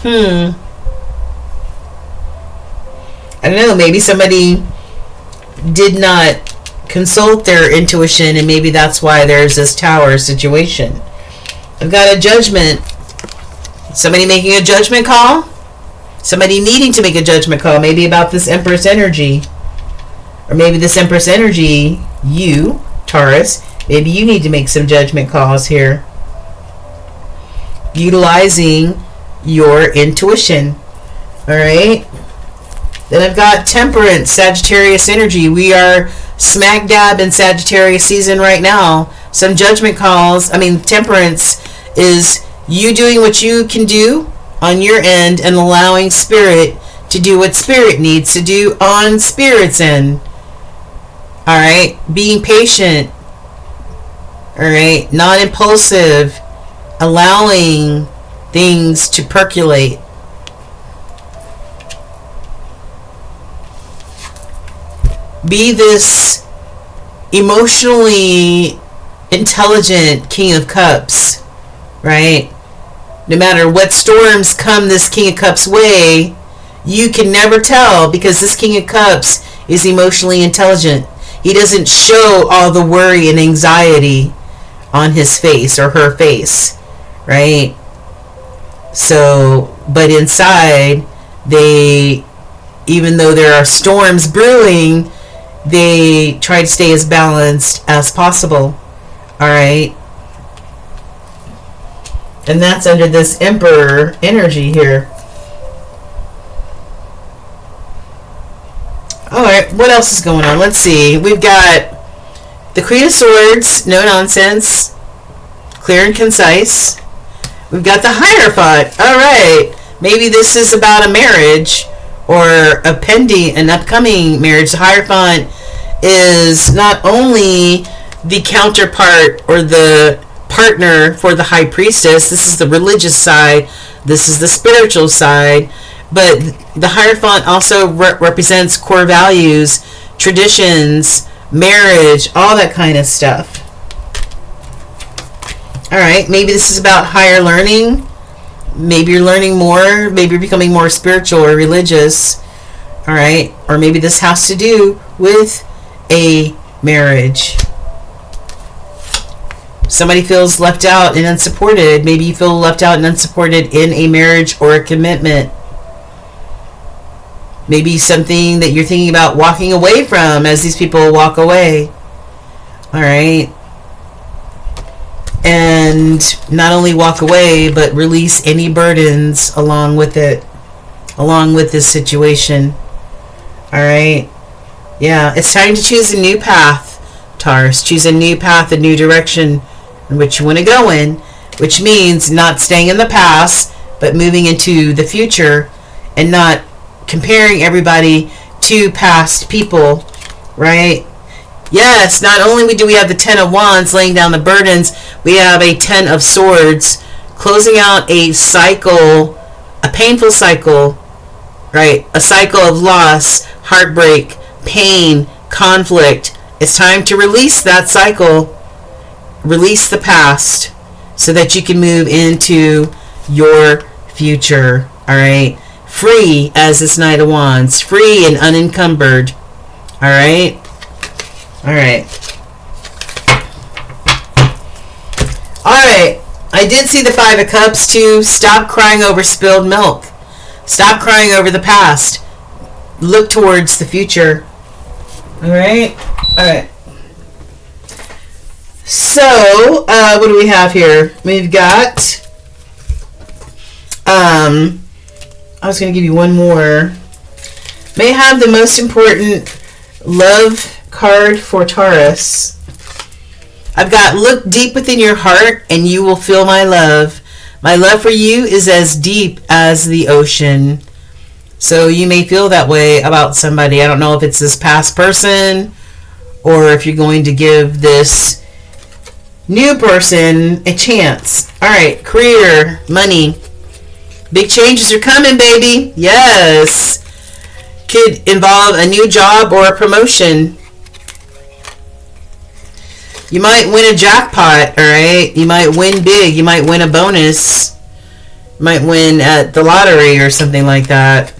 I don't know, maybe somebody did not consult their intuition, and maybe that's why there's this Tower situation. I've got a Judgment. Somebody making a judgment call. Somebody needing to make a judgment call, maybe about this Empress energy. Or maybe this Empress energy, you, Taurus, maybe you need to make some judgment calls here. Utilizing your intuition. Alright? Then I've got Temperance, Sagittarius energy. We are smack dab in Sagittarius season right now. Some judgment calls. Temperance is you doing what you can do on your end and allowing Spirit to do what Spirit needs to do on Spirit's end. Alright? Being patient. Alright? Non-impulsive. Allowing things to percolate. Be this emotionally intelligent King of Cups, right? No matter what storms come this King of Cups way, you can never tell because this King of Cups is emotionally intelligent. He doesn't show all the worry and anxiety on his face or her face, right? So, but inside, even though there are storms brewing, they try to stay as balanced as possible. Alright? And that's under this Emperor energy here. Alright, what else is going on? Let's see. We've got the Queen of Swords, no nonsense, clear and concise. We've got the Hierophant. Alright, maybe this is about a marriage or an upcoming marriage. The Hierophant is not only the counterpart or the partner for the High Priestess. This is the religious side. This is the spiritual side. But the Hierophant also represents core values, traditions, marriage, all that kind of stuff. All right, maybe this is about higher learning. Maybe you're learning more. Maybe you're becoming more spiritual or religious. All right, or maybe this has to do with a marriage. Somebody feels left out and unsupported. Maybe you feel left out and unsupported in a marriage or a commitment. Maybe something that you're thinking about walking away from as these people walk away. All right. And not only walk away, but release any burdens along with it, along with this situation. All right. Yeah, it's time to choose a new path, Taurus. Choose a new path, a new direction in which you want to go in, which means not staying in the past, but moving into the future and not comparing everybody to past people, right? Yes, not only do we have the 10 of Wands laying down the burdens, we have a 10 of Swords closing out a cycle, a painful cycle, right? A cycle of loss, heartbreak, pain, conflict. It's time to release that cycle, release the past, so that you can move into your future, all right? Free as this Knight of Wands, free and unencumbered, all right? All right. All right. I did see the 5 of Cups too. Stop crying over spilled milk. Stop crying over the past. Look towards the future. All right. All right. So, what do we have here? We've got, I was going to give you one more. May have the most important love card for Taurus. I've got, look deep within your heart and you will feel my love. My love for you is as deep as the ocean. So you may feel that way about somebody. I don't know if it's this past person or if you're going to give this new person a chance. All right, career, money. Big changes are coming, baby. Yes. Could involve a new job or a promotion. You might win a jackpot, all right? You might win big. You might win a bonus. You might win at the lottery or something like that.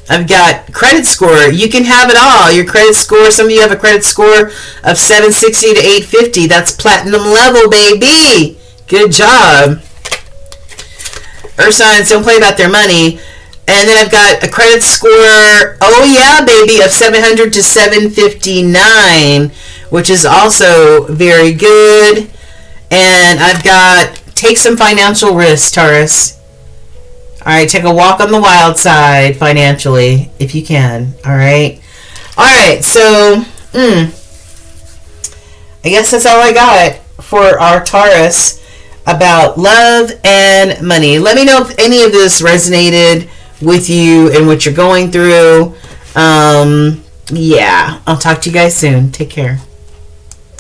I've got credit score. You can have it all. Your credit score, some of you have a credit score of 760 to 850. That's platinum level, baby. Good job. Earth signs don't play about their money. And then I've got a credit score, oh yeah, baby, of 700 to 759, which is also very good. And I've got, take some financial risks, Taurus. All right, take a walk on the wild side financially, if you can, all right? All right, so, I guess that's all I got for our Taurus about love and money. Let me know if any of this resonated with you and what you're going through. Yeah, I'll talk to you guys soon. Take care.